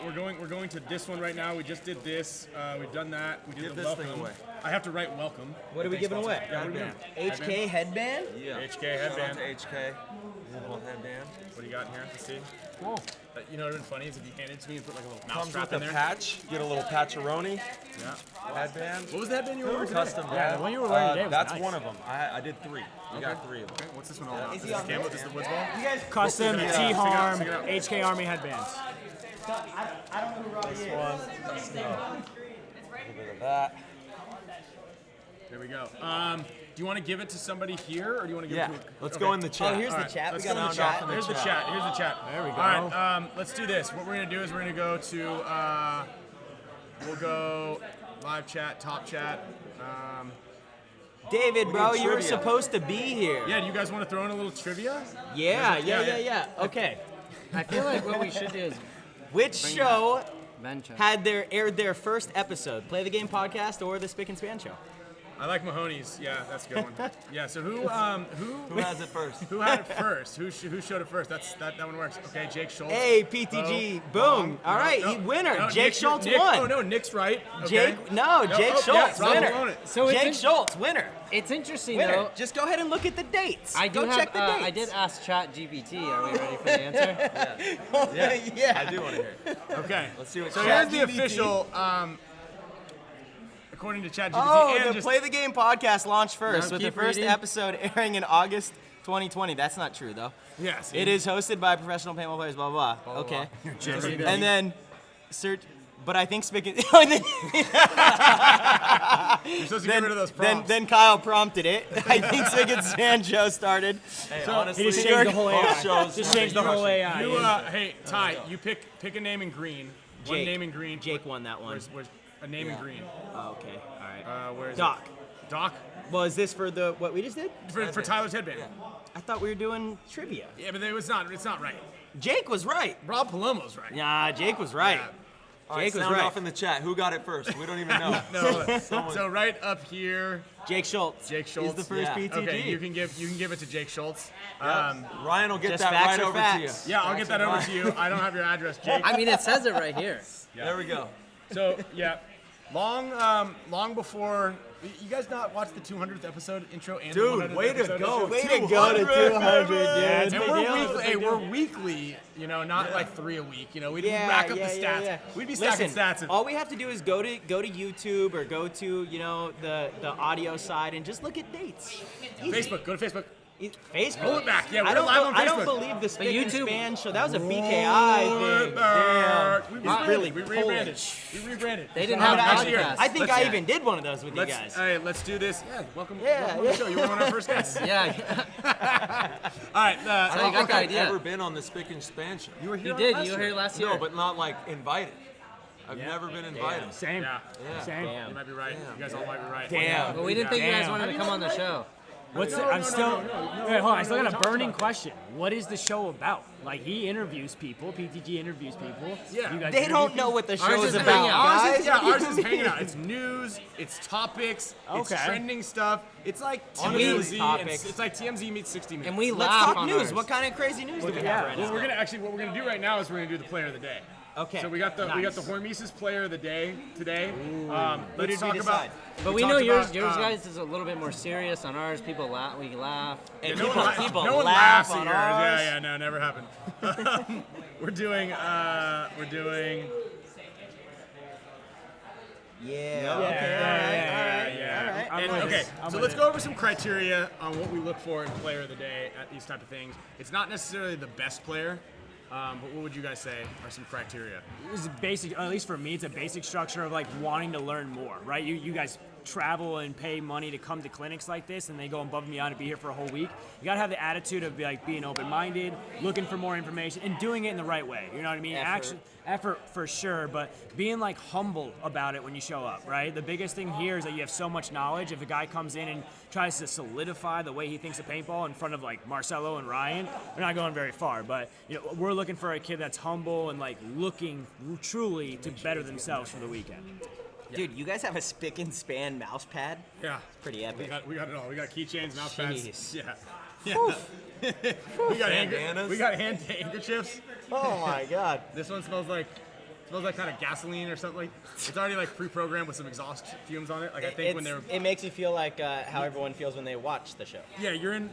we're going to this one right now. We just did this. We've done that. We did Give the this welcome. thing away. I have to write welcome. What are we giving away? Yeah, we're doing HK headband? Yeah. HK headband. Shout out to HK. Little headband. What do you got in here? Let's see. Cool. You know what would be funny is if you handed it to me and put like a little mouse Comes strap with in a there. patch. Get a little patcharoni Yeah. headband. What was the headband you were wearing today? Custom. Yeah, the one you were wearing today was That's nice. one of them. I did 3. We got 3 of them. Okay, what's this one all about? Is this camo? This is the Woods Ball? Custom Yeah. T-Harm Stick it out. HK Army headbands. I don't know who Robbie is. A little bit of that. There we go. Do you want to give it to somebody here, or do you want to give Yeah. it to? Let's okay. go in the chat. Oh, here's the All right, chat. We let's got go in the the chat. chat. Here's the chat. Here's the chat. There we go. All right, let's do this. What we're gonna do is we're gonna go to we'll go live chat, top chat. David, bro, you were trivia. supposed to be here. Yeah, do you guys want to throw in a little trivia? Yeah. Okay. I feel like what we should do is Which show bench up. had aired their first episode? Play the Game podcast or the Spick and Span Show? I like Mahoney's. Yeah, that's a good one. Yeah. So who has it first? Who had it first? Who showed it first? That one works. Okay, Jake Schultz. Hey, PTG, boom. All right, winner. Jake Schultz Nick, won. Oh no, Nick's right. Okay. Jake Oh, Schultz, yeah, Rob winner. Malone it. So Jake Schultz, winner. It's interesting Winner. though. Just go ahead and look at the dates. I do go have. check the dates. I did ask ChatGPT. Are we ready for the answer? Yeah. I do want to hear it. Okay. Let's see what So chat here's the GPT. official. According to ChatGPT, Oh, and the just, Play the Game podcast launched first, No, with the keep first reading. episode airing in August 2020. That's not true, though. yes, It is hosted by professional paintball players, blah, blah, blah. Okay. And then, search, but I think Spick and... You're supposed to get rid of those prompts. then Kyle prompted it. I think Spick and Span Show started. Hey, honestly, just changed the whole both AI. shows Just changed the whole AI. You, hey, Ty, you pick a name in green. One Jake. name in green. Jake won that one. Where's a name in green? Oh, okay, all right. Where's Doc. It? Doc? Well, is this for the what we just did? For Tyler's headband. I thought we were doing trivia. Yeah, but it's not right. Jake was right. Rob Palomo's right. Nah, Jake was right. Yeah. All right, Jake was sound right. off in the chat. Who got it first? We don't even know. No, so right up here, Jake Schultz. Jake Schultz. He's the first Yeah. PTG. Okay, you can give it to Jake Schultz. Ryan will get Just that facts right are over facts. to you. Yeah, I'll get that over to you. I don't have your address, Jake. I mean, it says it right here. There we go. So yeah, long before. You guys not watched the 200th episode intro and the Dude, 100th way to episode go. intro? Way to go to 200, dude. Yeah, and Big we're deal, weekly. big Hey, deal. we're weekly. You know, not like 3 a week. You know, we'd Yeah, rack up yeah, the stats. yeah, yeah. We'd be stacking Listen, stats. all we have to do is go to YouTube or go to the audio side and just look at dates. Easy. Facebook. Go to Facebook. Facebook. Roll it back. Yeah, I we're don't live on I don't Facebook. believe the Spick and YouTube- Span show. That was a BKI thing. Damn. We It's rebranded. really We rebranded. Polish. We rebranded. They didn't But have actually, podcasts. I think Let's- I even did one of those with you Let's, guys. hey, let's do this. Yeah, welcome. Yeah, welcome to the show. You were one of our first guests. Yeah. All right. So I you don't got think the I've idea. ever been on the Spick and Span show. You were You did. You were here last year. No, but not like invited. I've never been invited. Same. Yeah. Same. You might be right. You guys all might be right. Damn. But we didn't think you guys wanted to come on the show. Wait, hold on. I still got a burning question. What is the show about? Like, he interviews people. PTG interviews people. Yeah. You guys They interview don't people? know what the Ours show is is about, hanging out. guys. Ours is hanging out. It's news, it's topics, it's Okay. trending stuff. It's like Honestly, TMZ. topics. It's like TMZ meets 60 Minutes. And we Let's laugh talk on news. ours. What kind of crazy news do we yeah. have right Well, now? we're gonna actually what we're gonna do right now is we're gonna do the player of the day. Okay. So we got the Nice. HORMESIS player of the day today. Who Let's did talk we about. decide? But we know talked yours about, guys is a little bit more serious. On ours, people laugh. We laugh. And No people, one, people no one laugh laughs at on yours. ours. Yeah, no, never happened. we're doing. Yeah. Yeah. I'm And, with okay, it. I'm so with let's it. go over some criteria on what we look for in player of the day at these type of things. It's not necessarily the best player, but what would you guys say are some criteria? It's a basic, at least for me, it's a basic structure of like wanting to learn more, right? You guys travel and pay money to come to clinics like this, and they go above and beyond to be here for a whole week. You gotta have the attitude of like being open-minded, looking for more information, and doing it in the right way. You know what I mean? Effort for sure, but being like humble about it when you show up, right? The biggest thing here is that you have so much knowledge. If a guy comes in and tries to solidify the way he thinks of paintball in front of like Marcelo and Ryan, they're not going very far. But you know, we're looking for a kid that's humble and like looking truly to better themselves for the weekend. Dude, you guys have a Spick and Span mouse pad? Yeah. It's pretty epic. We got it all. We got keychains, mouse pads. Jeez. Yeah. we got handkerchiefs. Oh my God. This one smells like kind of gasoline or something. Like it's already like pre-programmed with some exhaust fumes on it. Like I think when they're it makes you feel like how everyone feels when they watch the show. yeah, you're in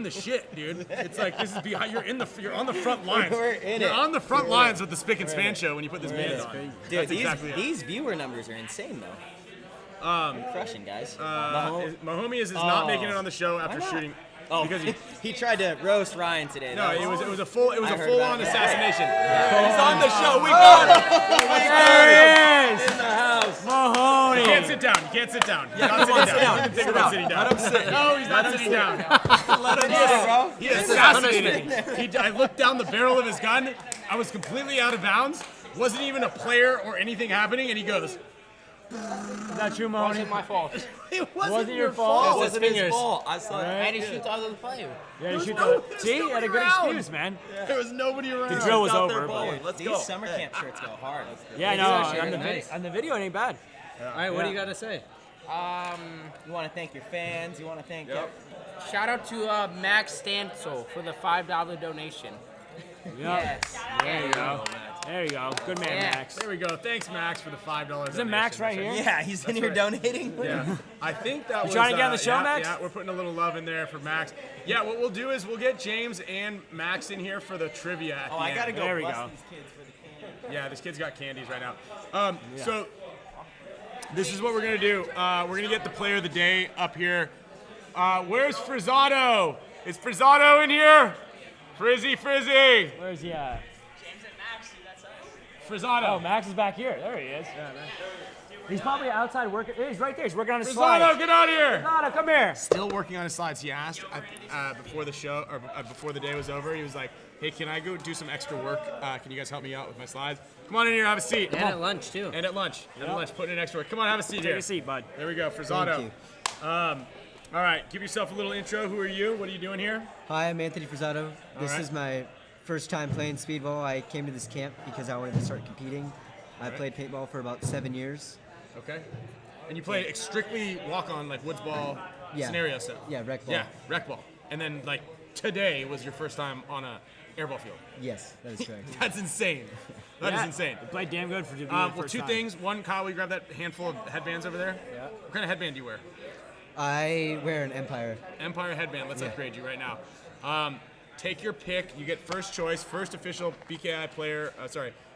the shit, dude. It's like this is behind. You're on the front lines. You're on the front lines with the Spick and Span show when you put this band on. Dude, That's these viewer numbers are insane though. You're crushing, guys. Mahomie is not making it on the show after shooting. Oh, because he tried to roast Ryan today. No, it was a full on assassination. He's on the show. We got him. There he is. In the house. Mahoney. You can't sit down. You can't sit down. You're not sitting down. You can think about sitting down. Let him sit. No, he's not sitting down. Let him sit, bro. He assassinated me. I looked down the barrel of his gun. I was completely out of bounds. Wasn't even a player or anything happening, and he goes. Is that true, Mahoney? Wasn't my fault. It wasn't your fault. It wasn't his fault. I saw it. I had to shoot the other player. Yeah, you shoot See, you had a good excuse, man. There was nobody around. The drill was Out over. there But bowling. These summer camp shirts go hard. yeah, no, nice. on the video it ain't bad. All right, what do you got to say? You want to thank your fans. You want to thank. Shout out to Max Stansel for the $5 donation. Yes. There you go. There you go. Good man, Yeah. Max. There we go. Thanks, Max, for the $5. Is it Max right here? Yeah, he's in here donating. Yeah, I think that was. trying to get on the show, yeah, Max? Yeah, we're putting a little love in there for Max. Yeah, what we'll do is we'll get James and Max in here for the trivia. At the I end. gotta go. There we bust go. these kids for the candy. Yeah, this kid's got candies right now. So this is what we're gonna do. We're gonna get the player of the day up here. Where's Frizzato? Is Frizzato in here? Frizzy. Where's he at? Frizzato. Oh, Max is back here. There he is. Yeah, he's probably outside working. He's right there. He's working on his Frizzato, slides. get out of here. Frizzato, come here. Still working on his slides. He asked before the show or before the day was over. He was like, "Hey, can I go do some extra work? Can you guys help me out with my slides? Come on in here, have a seat. And at lunch, too. And at lunch. At lunch, putting in extra work. Come on, have a seat here. Take a seat, bud. There we go, Frizzato. All right, give yourself a little intro. Who are you? What are you doing here? Hi, I'm Anthony Frizzato. This right. is my first time playing speedball. I came to this camp because I wanted to start competing. I played paintball for about 7 years. Okay. And you play strictly walk-on, like woods ball scenario stuff. Yeah, rec ball. Yeah, rec ball. And then like today was your first time on a airball field. Yes, that is correct. That's insane. That is insane. You played damn good for the Well, first two time. things. One, Kyle, will you grab that handful of headbands over there? Yeah. What kind of headband do you wear? I wear an Empire. Empire headband. Let's upgrade you right now. Take your pick. You get first choice, first official BKI player.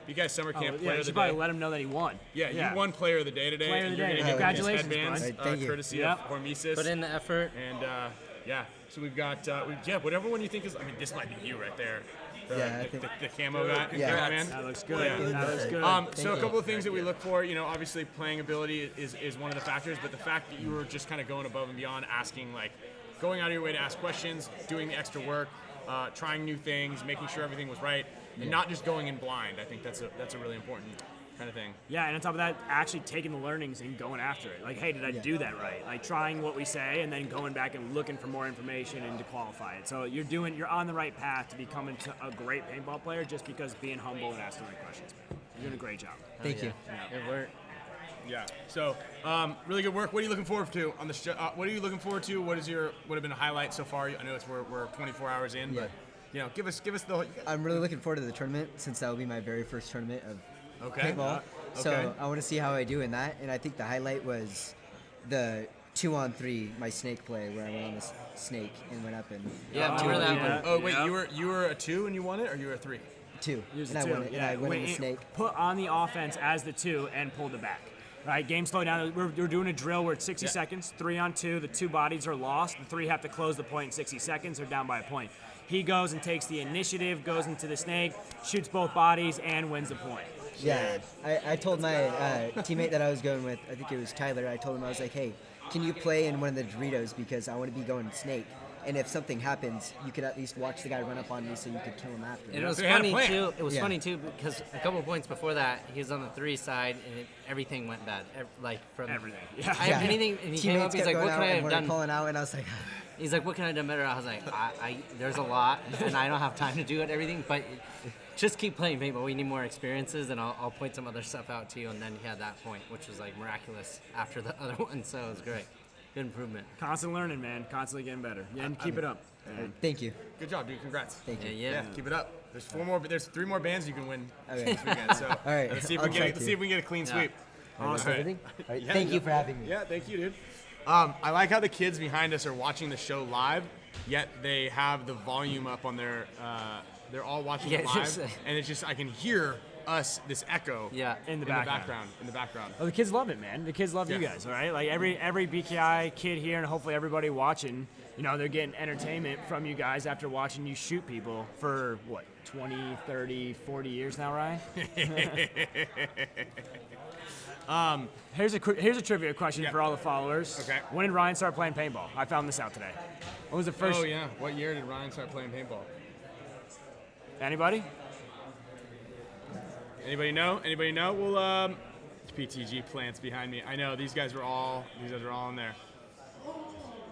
BKI Summer Camp Yeah, player you of the should day. probably let him know that he won. Yeah, you won player of the day today. Player of the You're day. gonna get Congratulations, these headbands, bud. Thank you. courtesy of HORMESIS. Put in the effort. And yeah, so we've got whatever one you think is. I mean, this might be you right there. Yeah, I think- The camo guy. Yeah. Camo man. That looks good. Yeah. That looks good. So a couple of things that we look for, obviously playing ability is one of the factors, but the fact that you were just kind of going above and beyond, asking, like, going out of your way to ask questions, doing the extra work, trying new things, making sure everything was right, and not just going in blind. I think that's a really important kind of thing. Yeah, and on top of that, actually taking the learnings and going after it. Like, hey, did I do that right? Like, trying what we say and then going back and looking for more information and to qualify it. So you're on the right path to becoming a great paintball player just because being humble and asking the right questions, man. You're doing a great job. Thank you. Good work. Yeah. So, really good work. What are you looking forward to on the show? What are you looking forward to? What have been a highlight so far? I know we're 24 hours in, but give us the. I'm really looking forward to the tournament since that will be my very first tournament of paintball. Okay. So I want to see how I do in that. And I think the highlight was the 2-on-3, my snake play, where I went on this snake and went up and remember that one. Oh wait, you were a 2 and you won it, or you were a 3? 2. Use And the I two. won it. And I went on the snake. Put on the offense as the 2 and pulled it back. Right, game slow down. We're doing a drill where it's 60 seconds, 3-on-2. The 2 bodies are lost. The 3 have to close the point in 60 seconds. They're down by a point. He goes and takes the initiative, goes into the snake, shoots both bodies, and wins the point. Yeah, I told my teammate that I was going with, I think it was Tyler, I told him, I was like, hey, can you play in one of the Doritos because I want to be going snake. And if something happens, you could at least watch the guy run up on me so you could kill him after. And it was funny too. It was funny too because a couple points before that, he was on the 3 side and everything went bad. Like from everything. Anything. And he came up. He's like, "What can I have done?" Pulling out, and I was like, "He's like, what can I have done better?" I was like, "There's a lot, and I don't have time to do it everything, but." Just keep playing paintball. We need more experiences, and I'll point some other stuff out to you. And then he had that point, which was like miraculous after the other one, so it was great. Good improvement. Constant learning, man. Constantly getting better. Yeah, and keep it up. Thank you. Good job, dude. Congrats. Thank you. Yeah. Keep it up. There's 3 more bands you can win Okay. this weekend. So All right. let's see if we can get a clean sweep. Awesome. All right. Thank you for having me. Yeah, thank you, dude. I like how the kids behind us are watching the show live, yet they have the volume up on their. They're all watching it live, and it's just I can hear us this echo. In the background. Oh, the kids love it, man. The kids love you guys, all right? Like every BKI kid here, and hopefully everybody watching, they're getting entertainment from you guys after watching you shoot people for what, 20, 30, 40 years now, Ryan? Here's a trivia question for all the followers. Okay. When did Ryan start playing paintball? I found this out today. What was the first? Oh yeah. What year did Ryan start playing paintball? Anybody? Anybody know? Well, PTG plants behind me. I know these guys are all in there.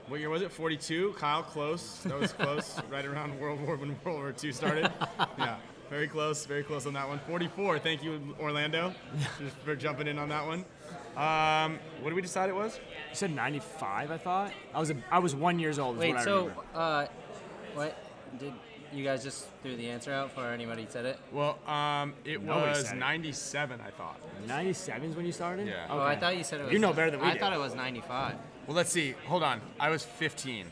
What year was it? 42. Kyle, close. That was close. Right around when World War II started. Yeah, very close on that one. 44. Thank you, Orlando, just for jumping in on that one. What did we decide it was? You said 95. I thought I was 1 year old. Wait, so what did? You guys just threw the answer out before anybody said it? Well, it was 97, I thought. 97 is when you started? Yeah. Oh, I thought you said it was... You know better than we do. I thought it was 95. Well, let's see. Hold on. I was 15.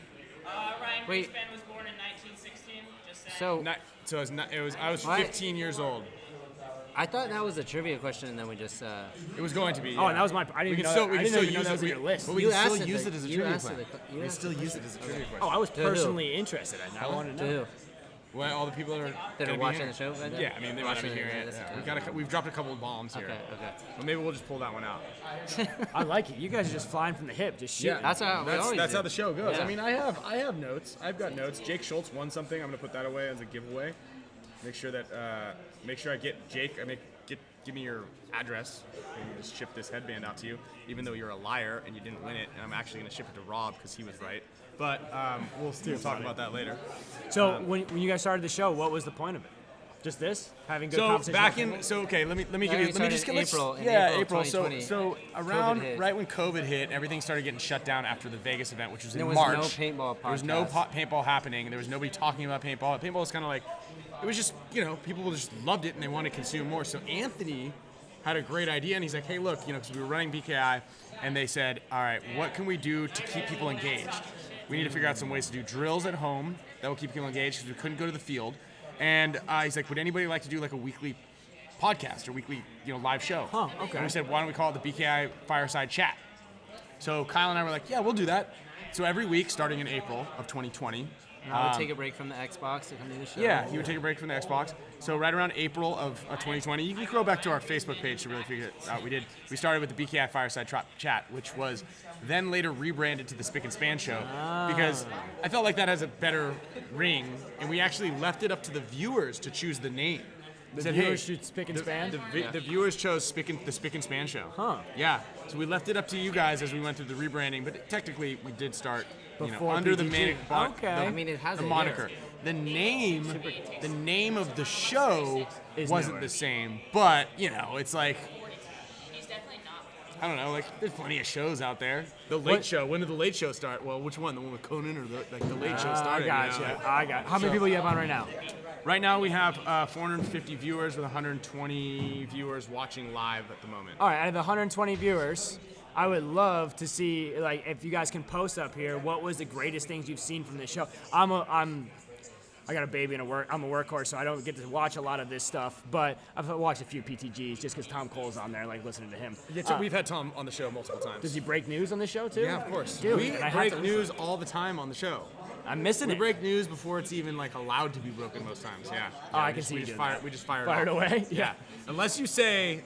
Ryan Wait. Greenspan was born in 1916. Just saying. So I was 15 years old. I thought that was a trivia question, and then we just... It was going to be, Oh, and that was my... I didn't even know that was in your list. But we can still use it as a trivia question. We can still use it as a trivia question. Oh, I was personally interested in that. I wanted to know. Well, all the people that are watching the show right now? Yeah, I mean, they might be hearing it. Yeah. We've dropped a couple of bombs here. Okay. Well, maybe we'll just pull that one out. I like it. You guys are just flying from the hip, just shooting. That's how that's how the show goes. Yeah. I mean, I have notes. I've got notes. Jake Schultz won something. I'm gonna put that away as a giveaway. Make sure I get Jake. Give me your address. And just ship this headband out to you, even though you're a liar and you didn't win it. And I'm actually gonna ship it to Rob because he was right. But we'll talk about that later. So when you guys started the show, what was the point of it? Just this? Having good so conversation? back in let me give you April. So around right when COVID hit, everything started getting shut down after the Vegas event, which was in March. There was no paintball podcast. There was no paintball happening. There was nobody talking about paintball. Paintball was kind of like, it was just, people just loved it and they wanted to consume more. So Anthony had a great idea and he's like, hey, look, because we were running BKI and they said, all right, what can we do to keep people engaged? We need to figure out some ways to do drills at home that will keep people engaged because we couldn't go to the field. And he's like, would anybody like to do like a weekly podcast or weekly, live show? Huh, okay. And we said, why don't we call it the BKI Fireside Chat? So Kyle and I were like, yeah, we'll do that. So every week, starting in April of 2020. I would take a break from the Xbox to come do the show. Yeah, he would take a break from the Xbox. So right around April of 2020, you can go back to our Facebook page to really figure it out. We started with the BKI Fireside Chat, which was then later rebranded to the Spick Span Show because I felt like that has a better ring, and we actually left it up to the viewers to choose the name. The viewers should Spick and Span? The viewers chose the Spick and Span Show. Huh. Yeah. So we left it up to you guys as we went through the rebranding, but technically we did start before under PTG. the moniker. The name of the show wasn't the same, but it's like, I don't know, like there's plenty of shows out there. The Late Show. When did the Late Show start? Well, which one? The one with Conan or the Late Show started? I got you. How many people you have on right now? Right now we have 450 viewers with 120 viewers watching live at the moment. All right, out of the 120 viewers, I would love to see, like, if you guys can post up here, what was the greatest things you've seen from this show? I got a baby and I'm a workhorse, so I don't get to watch a lot of this stuff. But I've watched a few PTGs just because Tom Cole's on there, like listening to him. Yeah, so we've had Tom on the show multiple times. Does he break news on the show too? Yeah, of course. Dude, we break news all the time on the show. I'm missing it. We break news before it's even like allowed to be broken most times. Yeah. Oh, I can see we you just doing fire. that. We just fire it away. Yeah. Unless you say,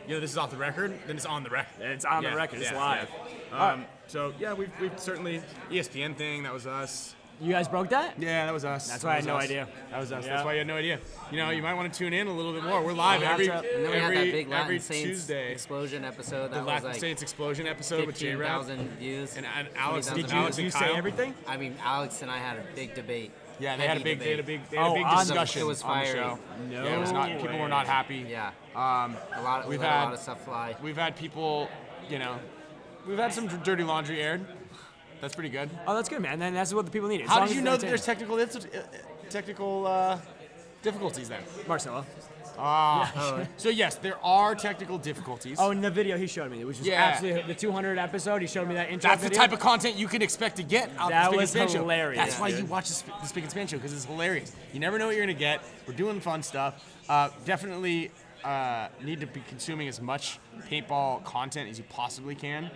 this is off the record, then it's on the record. It's on the record. It's live. Yeah. So yeah, we've certainly ESPN thing. That was us. You guys broke that? Yeah, that was us. That's why I had no idea. That was us. Yeah. That's why you had no idea. You know, you might want to tune in a little bit more. We're live And then we had that big Latin every Saints Tuesday. explosion episode. The That Latin was like Saints explosion episode with J-Rap. 15,000 views. And Alex. Did Alex you and say Kyle. everything? I mean, Alex and I had a big debate. Yeah, they had a big on discussion. It was on the fiery. show. No Yeah, it was not. People were not happy. Yeah. A lot. We've let had a lot of stuff fly. We've had people, we've had some dirty laundry aired. That's pretty good. Oh, that's good, man. Then that's what the people need. How did you know that there's technical difficulties then? Marcelo? So yes, there are technical difficulties. Oh, in the video he showed me, which was absolutely the 200 episode. He showed me that intro That's video. the type of content you can expect to get out That of the was Spick and Span hilarious. Show. That's why you watch the Spick and Span Show, because it's hilarious. You never know what you're gonna get. We're doing fun stuff. Definitely need to be consuming as much paintball content as you possibly can.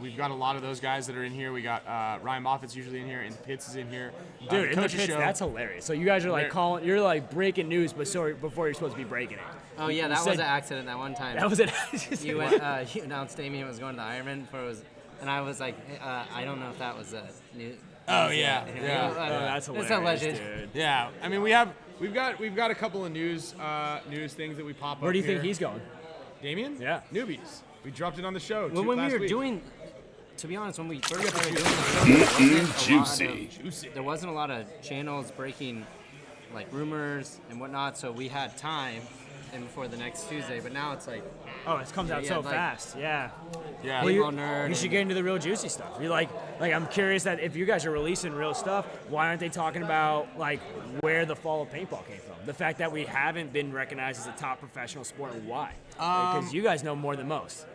We've got a lot of those guys that are in here. We got Ryan Moffat's usually in here, and Pitts is in here. Dude, in the Coach's pits, show. that's hilarious. So you guys are like calling, you're like breaking news, but before you're supposed to be breaking it. Oh yeah, that was an accident that one time. That was an accident. You went. You announced Damien was going to the Ironman and I was like, I don't know if that was a new. Oh yeah. That's hilarious. It's a legend. Dude. Yeah, I mean we've got a couple of news things that we pop up. Where do you here. think he's going? Damien? Yeah. Newbies. We dropped it on the show. When we last were week. doing, to be honest, when we first started doing the show, there wasn't a lot of channels breaking like rumors and whatnot, so we had time and before the next Tuesday. But now it's like, oh, it comes out so fast. Yeah. Yeah. Well, you should get into the real juicy stuff. You like I'm curious that if you guys are releasing real stuff, why aren't they talking about like where the fall of paintball came from? The fact that we haven't been recognized as a top professional sport and why? Because you guys know more than most.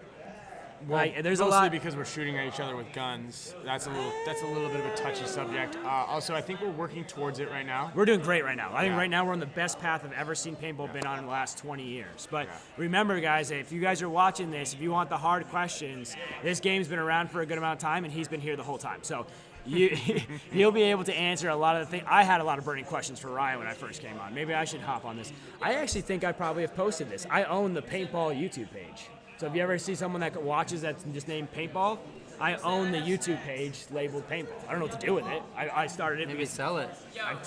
Well, there's mostly a lot because we're shooting at each other with guns. That's a little bit of a touchy subject. Also, I think we're working towards it right now. We're doing great right now. I think right now we're on the best path I've ever seen paintball been on in the last 20 years. But remember, guys, if you guys are watching this, if you want the hard questions, this game's been around for a good amount of time, and he's been here the whole time. So you'll be able to answer a lot of the things. I had a lot of burning questions for Ryan when I first came on. Maybe I should hop on this. I actually think I probably have posted this. I own the paintball YouTube page. So if you ever see someone that watches that's just named Paintball, I own the YouTube page labeled Paintball. I don't know what to do with it. I started it. Maybe sell it.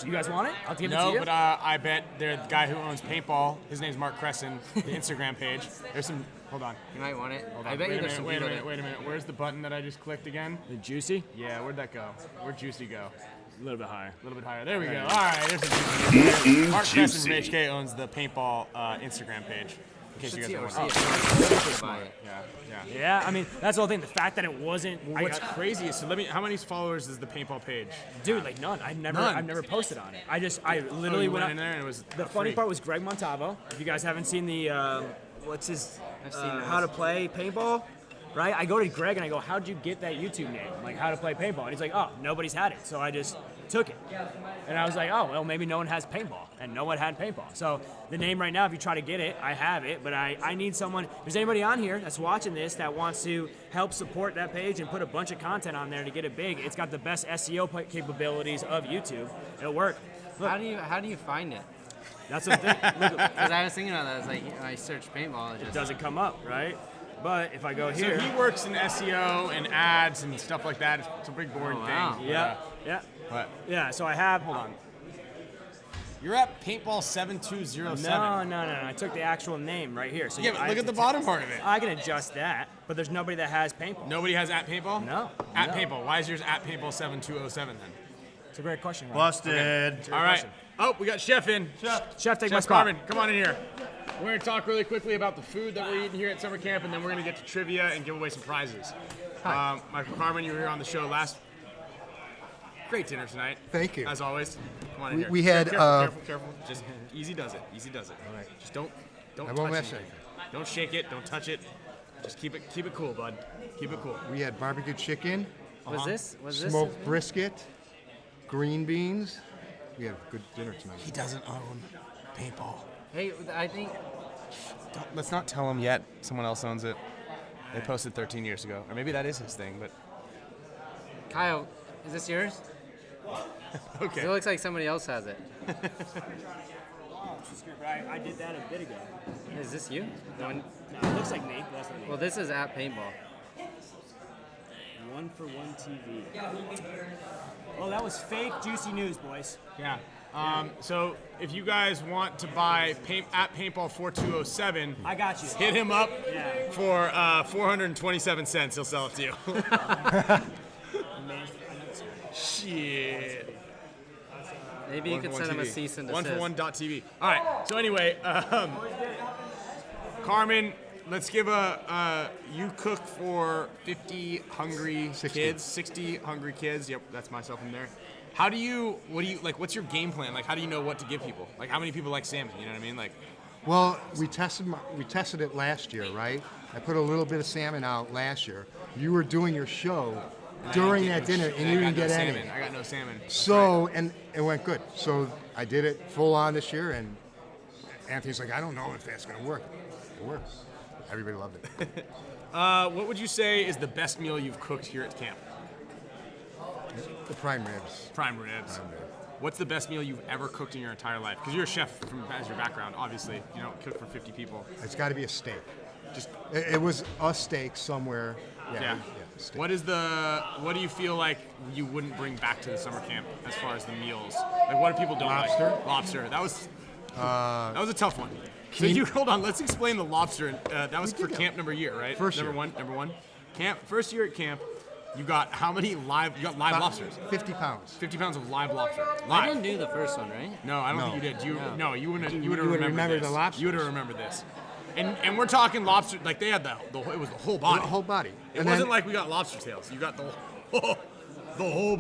You guys want it? I'll give it to No, you. but I bet the guy who owns Paintball, his name's Mark Cresson, the Instagram page. There's some. Hold on. You might want it. Hold on. I bet Wait you a there's minute. some Wait a minute. Where's the button that I just clicked again? The juicy? Yeah. Where'd that go? Where'd Juicy go? A little bit higher. A little bit higher. There we go. All right. There's some juicy. Mark Cresson from HK owns the Paintball Instagram page. In case you guys don't know. Yeah, I mean, that's the whole thing. The fact that it wasn't. What's crazy is, how many followers is the Paintball page? Dude, like none. I've never posted on it. I literally went went in there and it was the funny part was Greg Montavo. If you guys haven't seen the what's his how to play paintball, right? I go to Greg and I go, how'd you get that YouTube name? Like how to play paintball? And he's like, oh, nobody's had it, so I just took it. And I was like, oh, well, maybe no one has paintball, and no one had paintball. So the name right now, if you try to get it, I have it, but I need someone. If there's anybody on here that's watching this that wants to help support that page and put a bunch of content on there to get it big, it's got the best SEO capabilities of YouTube. It'll work. Look. How do you find it? That's the thing. Because I was thinking about that. I was like, I searched paintball. It doesn't come up, right? But if I go here, so he works in SEO and ads and stuff like that. It's a big boring thing. Yeah. What? Yeah. So I have. Hold on. You're at Paintball 7207. No. I took the actual name right here. So yeah, but look at the bottom part of it. I can adjust that, but there's nobody that has paintball. Nobody has at Paintball? No. At Paintball. Why is yours at Paintball 7207 then? It's a great question. Ryan. Busted. Okay. All right. Oh, we got Chef in. Chef, take my spot. Carmen, come on in here. We're going to talk really quickly about the food that we're eating here at summer camp, and then we're going to get to trivia and give away some prizes. Michael Carmen, you were here on the show last. Great dinner tonight. Thank you. As always. Come on in here. We had. Careful. Just easy does it. All right. Just don't I won't touch mess it. it. Don't shake it. Don't touch it. Just keep it cool, bud. Keep it cool. We had barbecue chicken. Was this? Smoked brisket. Green beans. We had a good dinner tonight. He doesn't own paintball. Hey, I think. Let's not tell him yet. Someone else owns it. They posted 13 years ago. Or maybe that is his thing, but. Kyle, is this yours? Okay. It looks like somebody else has it. Oh, it's just good, but I did that a bit ago. Is this you? No, it looks like me, but that's not me. Well, this is at Paintball. 1-for-1 TV. Oh, that was fake juicy news, boys. Yeah. So if you guys want to buy at Paintball 4207, I got you. Hit him up for 427 cents. He'll sell it to you. Shit. Maybe you could send him a cease and desist. 1for1.tv. All right. So anyway, Carmen, let's give you cook for 50 hungry kids, 60 hungry kids. Yep, that's myself in there. What's your game plan? Like, how do you know what to give people? Like, how many people like salmon? You know what I mean? Like, well, we tested it last year, right? I put a little bit of salmon out last year. You were doing your show during that dinner, and you didn't get any. I got no salmon. So, and it went good. So I did it full on this year, and Anthony's like, I don't know if that's going to work. It worked. Everybody loved it. What would you say is the best meal you've cooked here at camp? The prime ribs. Prime ribs. What's the best meal you've ever cooked in your entire life? Because you're a chef as your background, obviously. You don't cook for 50 people. It's got to be a steak. It was a steak somewhere. Yeah. Steak. What do you feel like you wouldn't bring back to the summer camp as far as the meals? Like, what do people don't like? Lobster. That was a tough one. So hold on. Let's explain the lobster. That was for camp number year, right? Number one. Camp first year at camp. You got how many live lobsters? 50 pounds. 50 pounds of live lobster. I didn't do the first one, right? No, I don't think you did. You would have remembered the lobster. You would have remembered this. And we're talking lobster, like they had it was the whole body. The whole body. It wasn't like we got lobster tails. You got the whole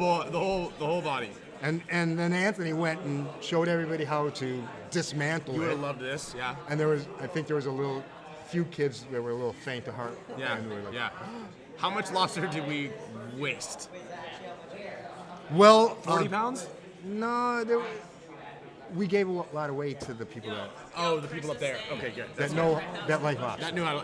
body. And then Anthony went and showed everybody how to dismantle it. You would have loved this, yeah. And I think there was a few kids that were a little faint of heart. Yeah, yeah. How much lobster did we waste? Well, 40 pounds? No, we gave a lot of weight to the people that. Oh, the people up there. Okay, good. That like lobster. That knew I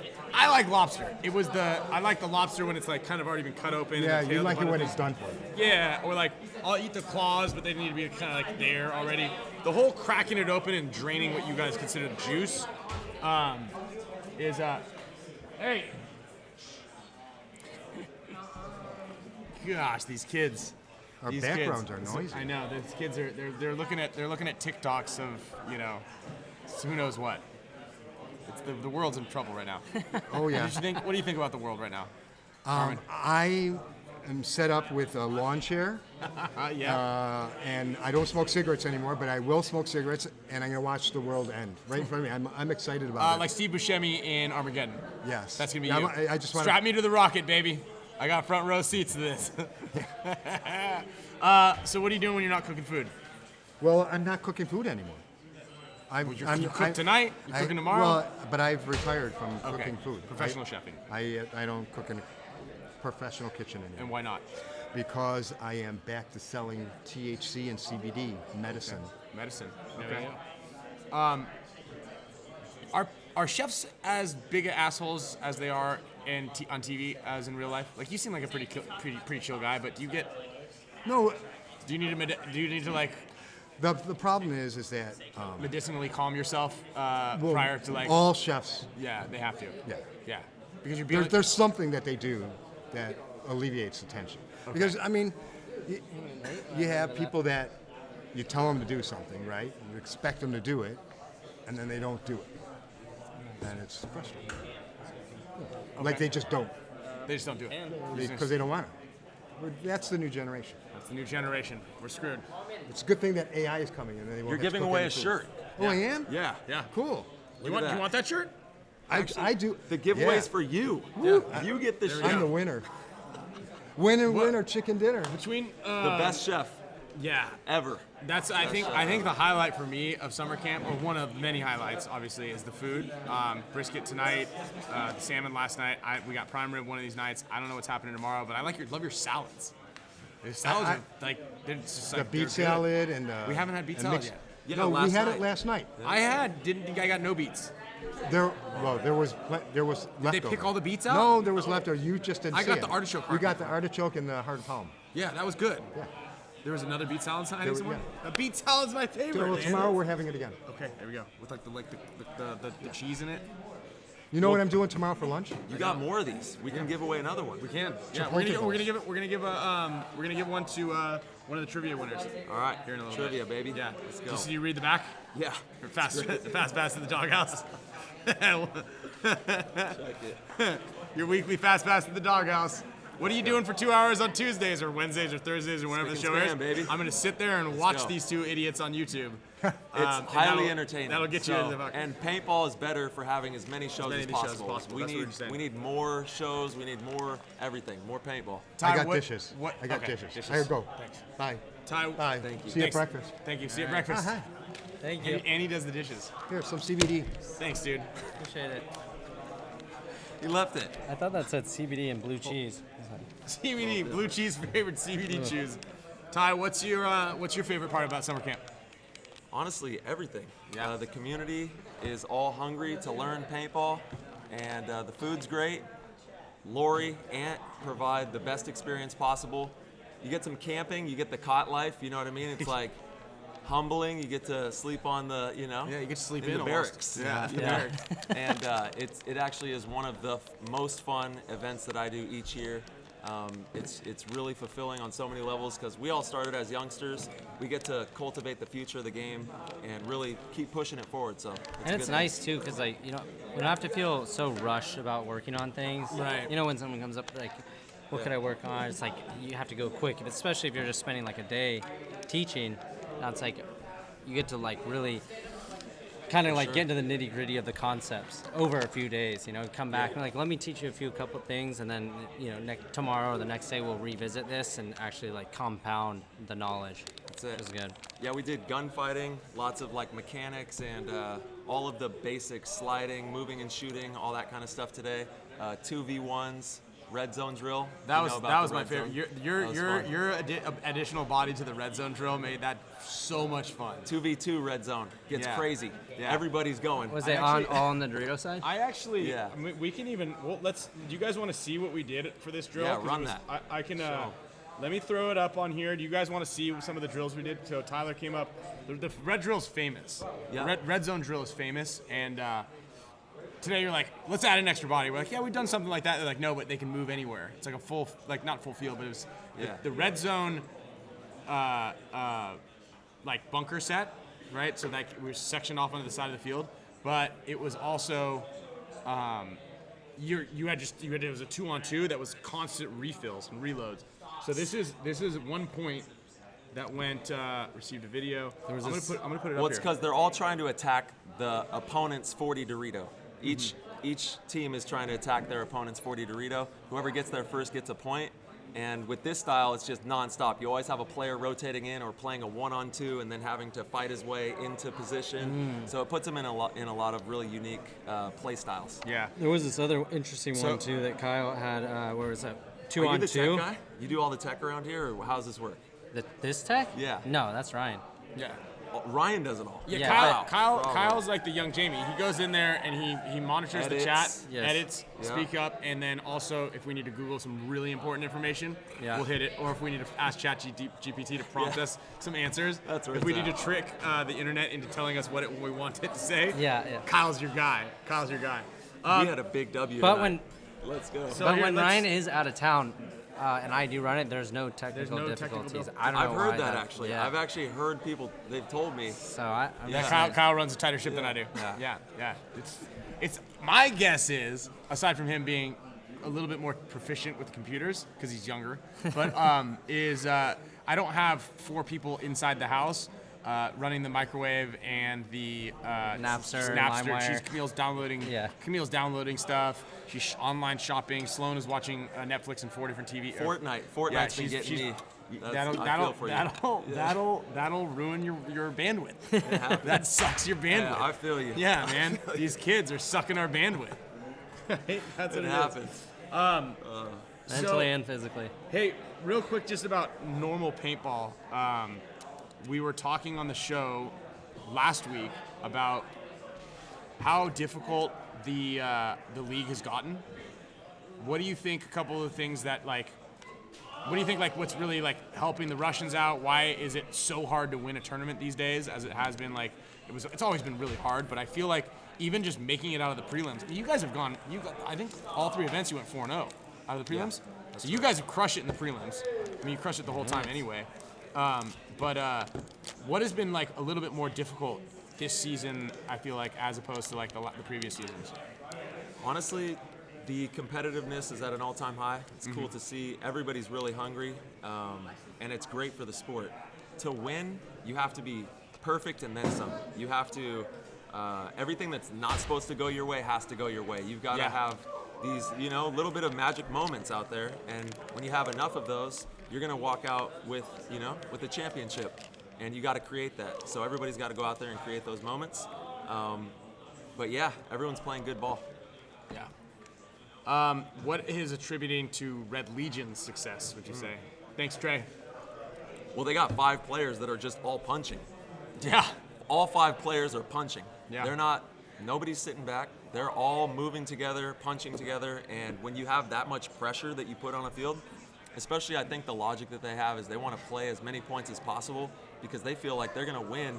like lobster. I like the lobster when it's like kind of already been cut open. Yeah, and you like it when it's done for you. Yeah, or like I'll eat the claws, but they need to be kind of like there already. The whole cracking it open and draining what you guys consider juice is hey. Gosh, these kids. Our backgrounds are noisy. I know these kids are they're looking at TikToks of who knows what. It's the world's in trouble right now. Oh yeah. What do you think about the world right now? I am set up with a lawn chair. Yeah. And I don't smoke cigarettes anymore, but I will smoke cigarettes, and I'm gonna watch the world end right in front of me. I'm excited about it. Like Steve Buscemi in Armageddon. Yes. That's gonna be yeah, you. I just want strap me to the rocket, baby. I got front row seats to this. So what are you doing when you're not cooking food? Well, I'm not cooking food anymore. You cook tonight? You cooking tomorrow? Well, but I've retired from cooking food. Professional chefing. I don't cook in a professional kitchen anymore. And why not? Because I am back to selling THC and CBD medicine. Okay. Medicine. Okay. Are chefs as big assholes as they are on TV as in real life? Like, you seem like a pretty chill guy, but do you get? No. Do you need to like? The problem is that medicinally calm yourself prior to like. All chefs. Yeah, they have to. Yeah. Yeah. Because there's something that they do that alleviates the tension. Okay. Because I mean, you have people that you tell them to do something, right? You expect them to do it, and then they don't do it. And it's frustrating. Okay. Like they just don't. They just don't do it. Because they don't want it. That's the new generation. That's the new generation. We're screwed. It's a good thing that AI is coming in. You're giving away a shirt. Oh, I am? Yeah. Cool. You want that shirt? I do. The giveaway's for you. Yeah. You get the shirt. I'm the winner. Winner, chicken dinner. Between the best chef. Yeah. Ever. That's I think the highlight for me of summer camp, or one of many highlights, obviously, is the food. Brisket tonight, the salmon last night. We got prime rib one of these nights. I don't know what's happening tomorrow, but I love your salads. Your salads are like they're just like the beet salad good. And we haven't had beet salad yet. Yeah, no, we had it last night. I got no beets. There was leftover. Did they pick all the beets out? No, there was leftover. You just didn't see it. I got the artichoke. You got the artichoke and the hard palm. Yeah, that was good. Yeah. There was another beet salad signing There- somewhere? yeah. A beet salad's my favorite, Well, man. tomorrow we're having it again. Okay, there we go. With like the cheese in it. You know what I'm doing tomorrow for lunch? You got more of these. We can give away another one. We can. Yeah, we're gonna give one to one of the trivia winners. All right. Here in a little Trivia, bit. baby. Yeah. Let's go. Just so you read the back. Yeah. Or fast pass to the doghouse. Your weekly fast pass to the doghouse. What are you doing for 2 hours on Tuesdays or Wednesdays or Thursdays or whenever the Spick show and is? Span, baby. I'm gonna sit there and Let's watch go. these two idiots on YouTube. It's And highly entertaining. That'll get you So- into the fucking. And paintball is better for having as many shows, many as, of these shows possible. as possible. We That's what need we're saying. we need more shows. We need more everything. More paintball. Ty, I got what- dishes. what- I got okay, dishes. dishes. Here you go. Thanks. Bye. Ty, Bye. Thank you. See you at Thanks. breakfast. Thank you. See you at breakfast. Hi. Thank you. And he does the dishes. Here, some CBD. Thanks, dude. Appreciate it. He left it. I thought that said CBD and blue cheese. CBD, blue cheese favorite CBD cheese. Ty, what's your favorite part about summer camp? Honestly, everything. The community is all hungry to learn paintball, and the food's great. Lori, Ant provide the best experience possible. You get some camping, you get the cot life, you know what I mean? It's like humbling. You get to sleep on the, Yeah, you get to sleep in the almost. barracks. Yeah. The barracks. And it actually is one of the most fun events that I do each year. It's really fulfilling on so many levels because we all started as youngsters. We get to cultivate the future of the game and really keep pushing it forward. So And it's nice too, because like we don't have to feel so rushed about working on things. Right. When someone comes up like, what could I work on? It's like you have to go quick, especially if you're just spending like a day teaching. Now it's like you get to like really kind of like get into the nitty gritty of the concepts over a few days. Come back and like let me teach you a couple things, and then tomorrow or the next day we'll revisit this and actually like compound the knowledge. That's it. It was good. Yeah, we did gunfighting, lots of like mechanics and all of the basics, sliding, moving and shooting, all that kind of stuff today. 2v1s, red zone drill. That You was know about that the was my red zone? favorite. That was fun. Your additional body to the red zone drill made that so much fun. 2v2 red zone gets Yeah. crazy. Yeah. Everybody's going. Was it all on the Dorito side? I actually, Yeah. I mean, we can even. Well, do you guys want to see what we did for this drill? Yeah, 'Cause run it was- that. I can. Show. Let me throw it up on here. Do you guys want to see some of the drills we did? So Tyler came up. The red drill's famous. Yeah. Red zone drill is famous, and today you're like, let's add an extra body. We're like, yeah, we've done something like that. They're like, no, but they can move anywhere. It's like a full, like not full field, but it was the red zone, like bunker set, right? So like we were sectioned off onto the side of the field, but it was also, it was a 2-on-2 that was constant refills and reloads. So this is 1 point that went received a video. I'm gonna put it up Well, it's here. because they're all trying to attack the opponent's 40 Dorito. Each team is trying to attack their opponent's 40 Dorito. Whoever gets there first gets a point. And with this style, it's just nonstop. You always have a player rotating in or playing a 1-on-2 and then having to fight his way into position. So it puts him in a lot of really unique play styles. Yeah. There was this other interesting So- one too that Kyle had. Where was that? Are you the 2-on-2. tech guy? You do all the tech around here, or how's this work? This tech? Yeah. No, that's Ryan. Yeah. Ryan does it all. Yeah, Kyle's like the young Jamie. He goes in there and he monitors the chat, Yes. edits, Yeah. speak up, and then also if we need to Google some really important information, Yeah. we'll hit it. Or if we need to ask GPT to prompt Yeah. us some answers. That's where if we it's need at. to trick the internet into telling us what we want it to say. Yeah. Kyle's your guy. Kyle's your guy. We had a big W. But tonight. Let's go. But when Ryan is out of town and I do run it, there's no technical no difficulties. technical I don't know I've heard why that actually. Yeah. I've actually heard people. They've told me. So I'm Yeah, just- Kyle runs a tighter ship than I do. Yeah. Yeah. It's my guess is, aside from him being a little bit more proficient with computers because he's younger, but I don't have 4 people inside the house running the microwave and the Napster, Napster. LimeWire. Camille's downloading stuff. She's online shopping. Sloan is watching Netflix and 4 different TV. Fortnite's been getting me. I feel for you. That'll ruin your bandwidth. That sucks your bandwidth. Yeah, I feel you. Yeah, man. These kids are sucking our bandwidth. That's what it happens. mentally and physically. Hey, real quick, just about normal paintball. We were talking on the show last week about how difficult the league has gotten. What do you think? A couple of the things that like what do you think? Like, what's really like helping the Russians out? Why is it so hard to win a tournament these days, as it has been? Like, it's always been really hard. But I feel like even just making it out of the prelims, I mean, you guys have gone. I think all 3 events you went 4-0 out of the prelims. Yeah, so you guys have crushed it in the prelims. I mean, you crushed it the whole time anyway. But what has been like a little bit more difficult this season? I feel like as opposed to like the previous seasons. Honestly, the competitiveness is at an all-time high. It's cool to see. Everybody's really hungry, and it's great for the sport. To win, you have to be perfect and then some. You have to, everything that's not supposed to go your way has to go your way. You've got to have these, little bit of magic moments out there, and when you have enough of those, you're gonna walk out with, with a championship, and you got to create that. So everybody's got to go out there and create those moments. But yeah, everyone's playing good ball. Yeah. What is attributing to Red Legion's success, would you say? Thanks, Trey. Well, they got 5 players that are just all punching. Yeah. All 5 players are punching. Yeah. Nobody's sitting back. They're all moving together, punching together, and when you have that much pressure that you put on a field, especially I think the logic that they have is they want to play as many points as possible because they feel like they're going to win.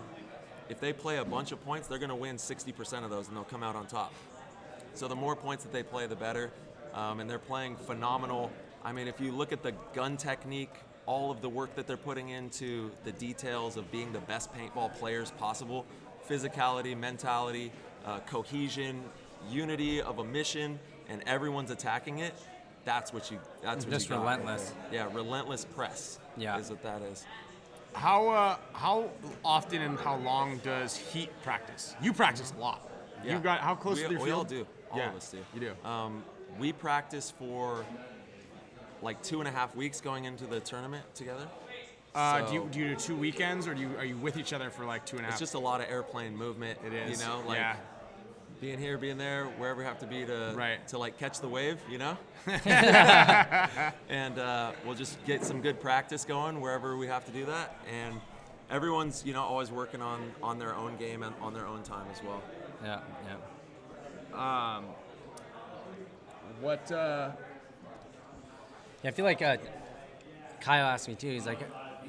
If they play a bunch of points, they're going to win 60% of those and they'll come out on top. So the more points that they play, the better. And they're playing phenomenal. I mean, if you look at the gun technique, all of the work that they're putting into the details of being the best paintball players possible, physicality, mentality, cohesion, unity of a mission, and everyone's attacking it, that's what you just relentless. Yeah, relentless press is what that is. How often and how long does Heat practice? You practice a lot. Yeah. You've got, how close to your field? We all do. All of us do. You do. We practice for like 2.5 weeks going into the tournament together. Do you do 2 weekends, or are you with each other for like 2.5? It's just a lot of airplane movement. It is. Being here, being there, wherever we have to be to like catch the wave, And we'll just get some good practice going wherever we have to do that. And everyone's, always working on their own game and on their own time as well. Yeah. I feel like Kyle asked me too. He's like,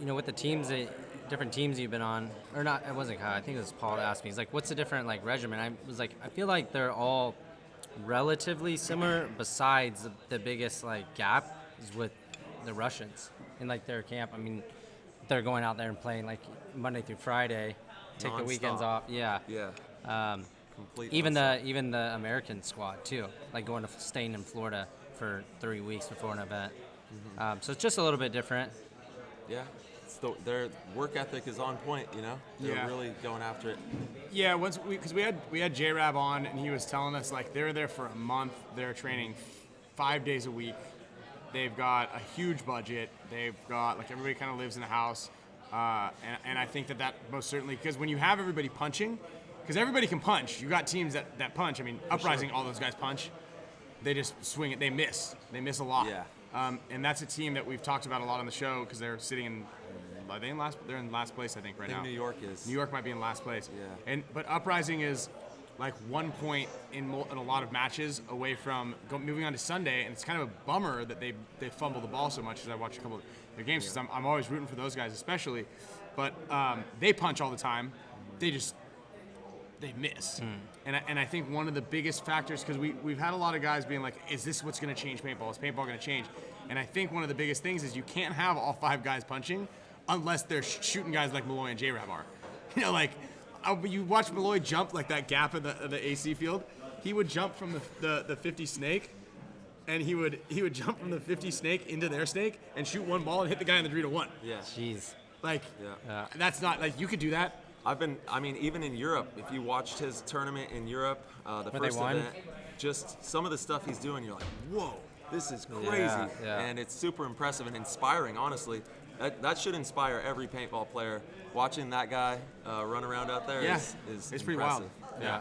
with the teams different teams you've been on, or not, it wasn't Kyle, I think it was Paul that asked me. He's like, what's the different like regimen? I was like, I feel like they're all relatively similar, besides the biggest like gap is with the Russians in like their camp. I mean, they're going out there and playing like Monday through Friday, take the weekends off. Yeah. Complete even the American squad too, like staying in Florida for 3 weeks before an event. So it's just a little bit different. Yeah. Their work ethic is on point, They're really going after it. Yeah, because we had J-Rab on, and he was telling us like they're there for a month. They're training 5 days a week. They've got a huge budget. They've got like everybody kind of lives in a house, and I think that most certainly, because when you have everybody punching, because everybody can punch. You got teams that punch. I mean, Uprising, all those guys punch. They just swing it. They miss a lot. Yeah. And that's a team that we've talked about a lot on the show because they're sitting in. Are they in last? They're in last place, I think, right now. New York is. New York might be in last place. Yeah. But Uprising is like 1 point in a lot of matches away from moving on to Sunday, and it's kind of a bummer that they fumble the ball so much. Because I watched a couple of their games, because I'm always rooting for those guys, especially. But they punch all the time. They miss. And I think one of the biggest factors, because we've had a lot of guys being like, is this what's going to change paintball? Is paintball going to change? And I think one of the biggest things is you can't have all 5 guys punching unless they're shooting guys like Malloy and J-Rab are. You watch Malloy jump like that gap in the AC field. He would jump from the 50 snake, and he would jump from the 50 snake into their snake and shoot one ball and hit the guy in the 3-1. Yeah. Jeez. That's not like, you could do that. Even in Europe, if you watched his tournament in Europe, the first event, just some of the stuff he's doing, you're like, whoa, this is crazy. And it's super impressive and inspiring, honestly. That should inspire every paintball player. Watching that guy run around out there is it's pretty wild. Yeah.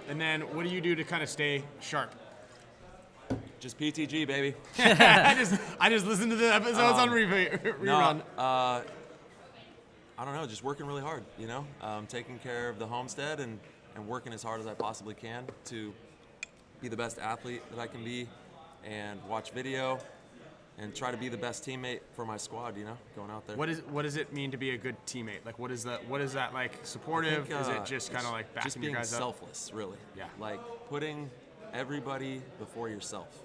And then what do you do to kind of stay sharp? Just PTG, baby. I just listened to the episodes on rerun. No, I don't know, just working really hard, taking care of the homestead and working as hard as I possibly can to be the best athlete that I can be, and watch video, and try to be the best teammate for my squad. You know, going out there. What does it mean to be a good teammate? Like, what is that like? Supportive? think, is it just kind of like backing just being your guys up? selfless, really? Yeah. Like putting everybody before yourself.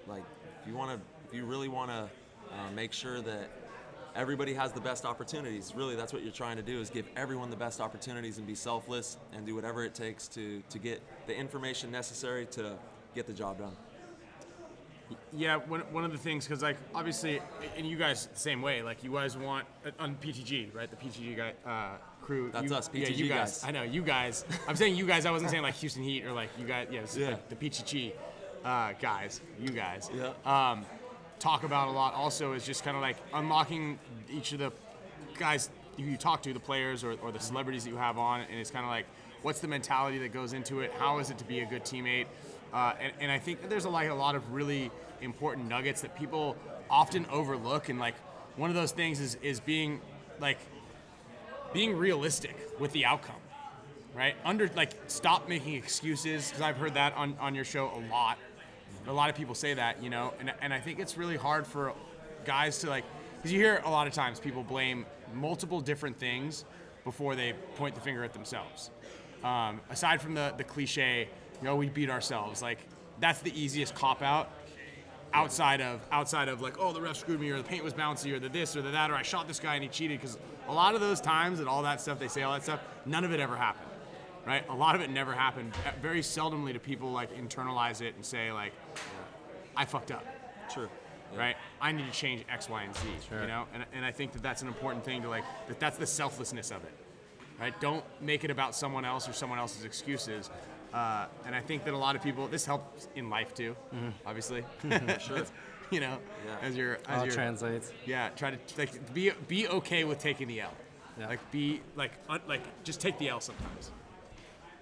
Like if you really want to make sure that everybody has the best opportunities, really that's what you're trying to do, is give everyone the best opportunities and be selfless and do whatever it takes to get the information necessary to get the job done. Yeah, one of the things, because like obviously, and you guys the same way, like you guys want on PTG, right? The PTG guy crew. That's us, Yeah, PTG you guys. I know you guys. I'm saying you guys. I wasn't saying like Houston Heat or like you guys. Yeah, this is like the PTG guys. You guys. Yeah. Talk about a lot. Also, is just kind of like unlocking each of the guys who you talk to, the players or the celebrities that you have on, and it's kind of like, what's the mentality that goes into it? How is it to be a good teammate? And I think that there's a lot of really important nuggets that people often overlook. And like one of those things is being realistic with the outcome, right? Stop making excuses, because I've heard that on your show a lot. A lot of people say that, you know, and I think it's really hard for guys to because you hear a lot of times people blame multiple different things before they point the finger at themselves. Aside from the cliche, you know, we beat ourselves. Like that's the easiest cop out. Outside of like, oh, the ref screwed me, or the paint was bouncy, or the this or the that, or I shot this guy and he cheated. Because a lot of those times and all that stuff, they say all that stuff, none of it ever happened, right? A lot of it never happened. Very seldomly do people like internalize it and say like, I fucked up. Sure. Yeah. Right? I need to change X, Y, and Z. Sure. You know, and I think that's an important thing to that's the selflessness of it. Right? Don't make it about someone else or someone else's excuses. And I think that a lot of people, this helps in life too, obviously. Sure. You know, Yeah. as you're translates. Yeah, try to be okay with taking the L. Yeah. Just take the L sometimes.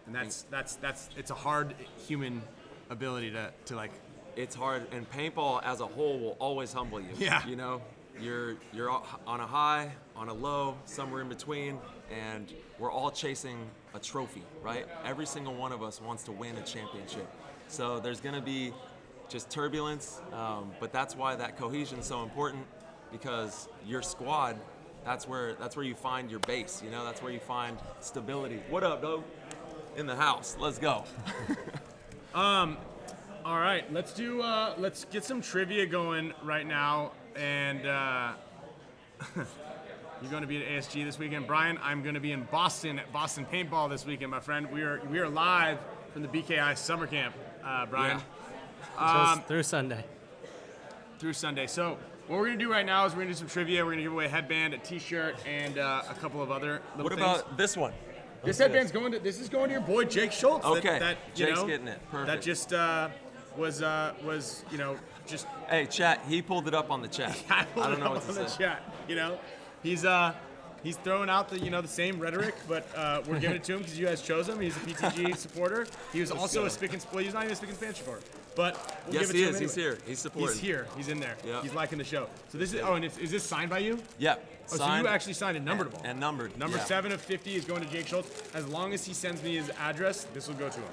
And that's it's a hard human ability to like. It's hard, and paintball as a whole will always humble you. Yeah. You know, you're on a high, on a low, somewhere in between, and we're all chasing a trophy, right? Every single one of us wants to win a championship. So there's going to be just turbulence, but that's why that cohesion is so important, because your squad, that's where you find your base. You know, that's where you find stability. What up, dog? In the house. Let's go. All right, let's get some trivia going right now, and you're going to be at ASG this weekend. Brian, I'm going to be in Boston at Boston Paintball this weekend, my friend. We are live from the BKI summer camp, Brian. Yeah. Through Sunday. Through Sunday. So what we're going to do right now is we're going to do some trivia. We're going to give away a headband, a T-shirt, and a couple of other little What things. about this one? This headband's going to your boy Jake Schultz. Okay, Jake's getting it. Perfect. That just was you know, just. Hey, chat. He pulled it up on the chat. I don't know what to say. The chat, you know, he's throwing out the same rhetoric, but we're giving it to him because you guys chose him. He's a PTG supporter. He was also a Spick and Span. He's not even a Spick and Span supporter, but we'll Yes, give it he to is. him He's anyway. here. He's supporting. He's here. He's in there. Yep. He's liking the show. So this is is this signed by you? Yep. Oh, so Signed you actually signed a numbered ball. and numbered. Number yeah. 7 of 50 is going to Jake Schultz. As long as he sends me his address, this will go to him.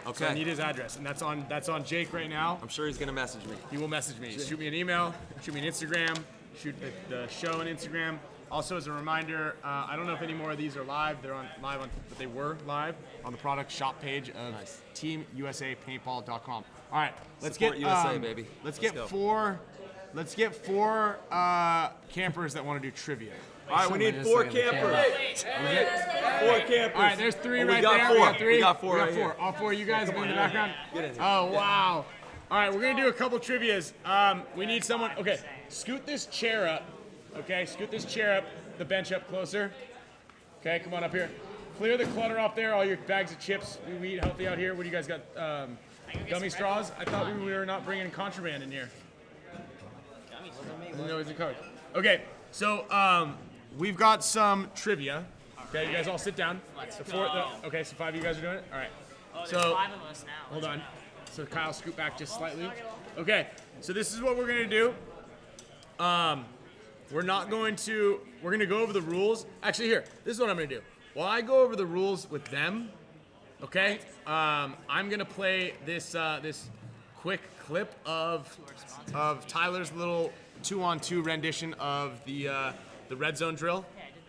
Okay. So I need his address, and that's on Jake right now. I'm sure he's gonna message me. He will message me. Shoot me an email. Shoot me an Instagram. Shoot the show on Instagram. Also, as a reminder, I don't know if any more of these are live. They're live, but they were live on the product shop page of TeamUSAPaintball.com. All right, let's Support get USA, baby. Let's Let's get go. four. Let's get four campers that want to do trivia. All right, we need 4 campers. 4 campers. All right, there's 3 we right got there. 4. We got 3. We got 4 right we got 4. here. All 4 of you guys in the background. Get in here. Oh, wow. All right, we're going to do a couple trivias. We need someone. Okay, scoot this chair up. Okay, scoot this chair up, the bench up closer. Okay, come on up here. Clear the clutter off there, all your bags of chips. We eat healthy out here. What do you guys got? Gummy straws? I thought we were not bringing contraband in here. No, it's a card. Okay, so we've got some trivia. Okay, you guys all sit down. Okay, so 5 of you guys are doing it? All right. Oh, there's So 5 of us now. hold on. So Kyle, scoot back just slightly. Okay, so this is what we're gonna do. We're gonna go over the rules. Actually, here, this is what I'm gonna do. While I go over the rules with them, okay, I'm gonna play this quick clip of Tyler's little 2-on-2 rendition of the red zone drill,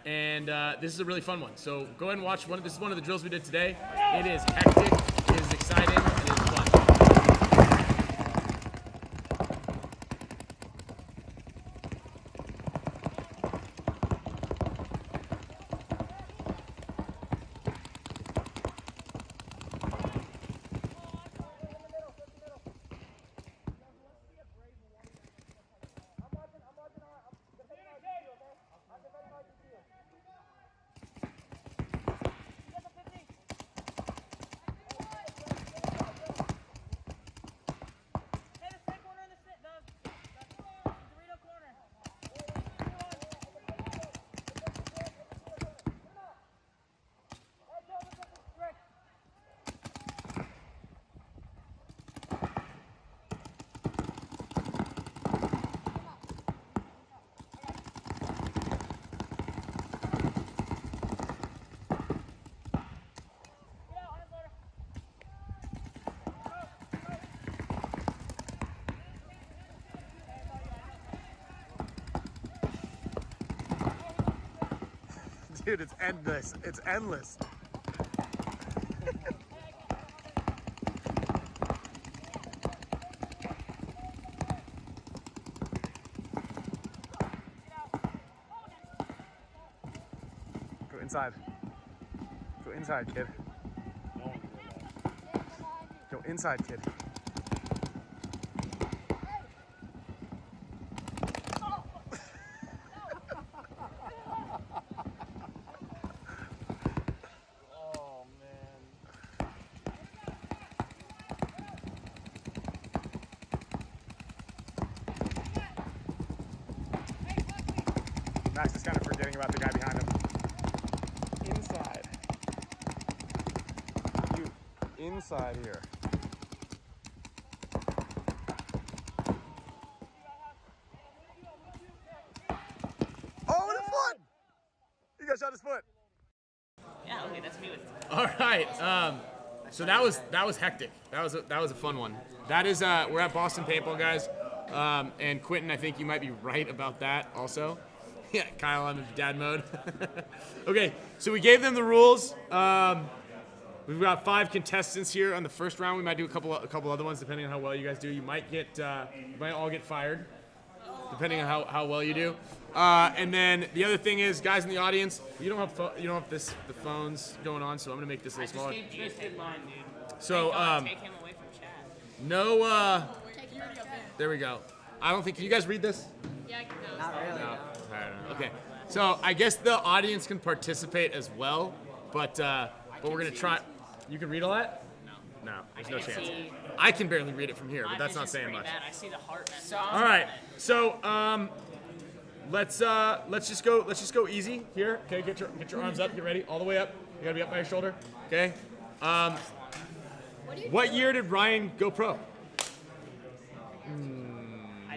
and this is a really fun one. So go ahead and watch one. This is one of the drills we did today. It is hectic. It is exciting. It is fun. Dude, it's endless. It's endless. Go inside. Go inside, kid. Go inside, kid. Max is kind of forgetting about the guy behind him. Inside. You inside here. Oh, the foot! You guys shot his foot. Yeah, okay, that's me with. All right. So that was hectic. That was a fun one. That is we're at Boston Paintball, guys. And Quentin, I think you might be right about that also. Yeah, Kyle, I'm in dad mode. Okay, so we gave them the rules. We've got 5 contestants here on the first round. We might do a couple other ones depending on how well you guys do. You might all get fired depending on how well you do. And then the other thing is, guys in the audience, you don't have the phones going on, so I'm gonna make this a little smaller. I just gave Tristan mine, dude. So take him away from chat. no. There we go. I don't think. Can you guys read this? Yeah, I can know. Not really. No. Okay. So I guess the audience can participate as well, but we're gonna try. You can read all that? No. There's no chance. I can barely read it from here, but that's not saying much. I see the heart. All right. So let's just go easy here. Okay. Get your arms up. Get ready. All the way up. You gotta be up by your shoulder. Okay. What year did Ryan go pro?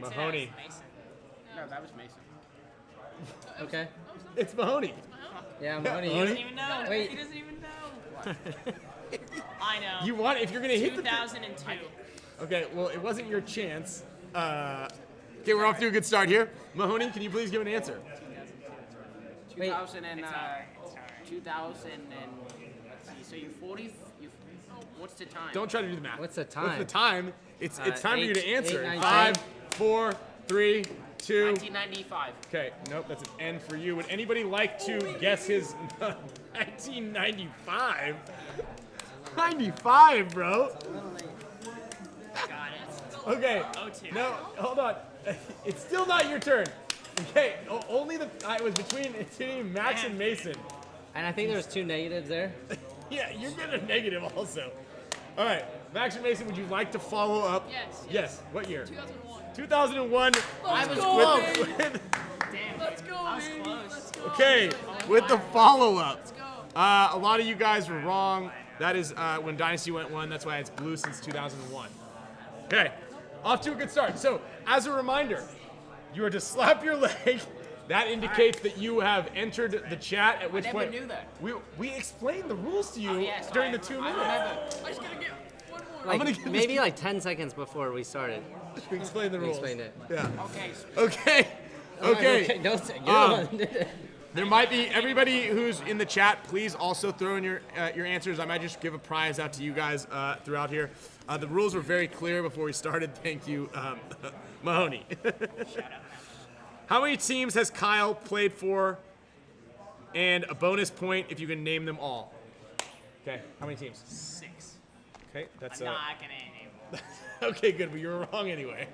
Mahoney. No, that was Mason. Okay. It's Mahoney. Yeah, Mahoney. He doesn't even know. Wait. He doesn't even know. I know. You want if you're gonna hit 2002. Okay, well it wasn't your chance. Okay, we're off to a good start here. Mahoney, can you please give an answer? 2000 and 2000 and let's see. So you're 40. What's the time? Don't try to do the math. What's the time? What's the time? It's time for you to answer. 8, 9, 5, 4, 3, 2. 1995. Okay, nope, that's an N for you. Would anybody like to guess his 1995? 95, bro. Got it. Okay. 02. No, hold on. It's still not your turn. Okay, only it was between Max and Mason. And I think there was 2 negatives there. Yeah, you're getting a negative also. All right, Max and Mason, would you like to follow up? Yes. What year? 2001. 2001. I was close. Damn. Let's go. I was close. Okay, with the follow-up. A lot of you guys were wrong. That is when Dynasty went 1. That's why it's blue since 2001. Okay, off to a good start. So, as a reminder, you are to slap your leg. That indicates that you have entered the chat, at which point knew that. we explained the rules to you during the 2 minutes. I just gotta get one more. Like, maybe like 10 seconds before we started. We explained the rules. Explained it. Yeah. Okay. Okay. Don't say. You're the one who did it. There might be everybody who's in the chat. Please also throw in your answers. I might just give a prize out to you guys throughout here. The rules were very clear before we started. Thank you, Mahoney. How many teams has Kyle played for? And a bonus point if you can name them all. Okay. How many teams? 6. Okay. That's I'm not gonna name them. Okay, good, but you were wrong anyway.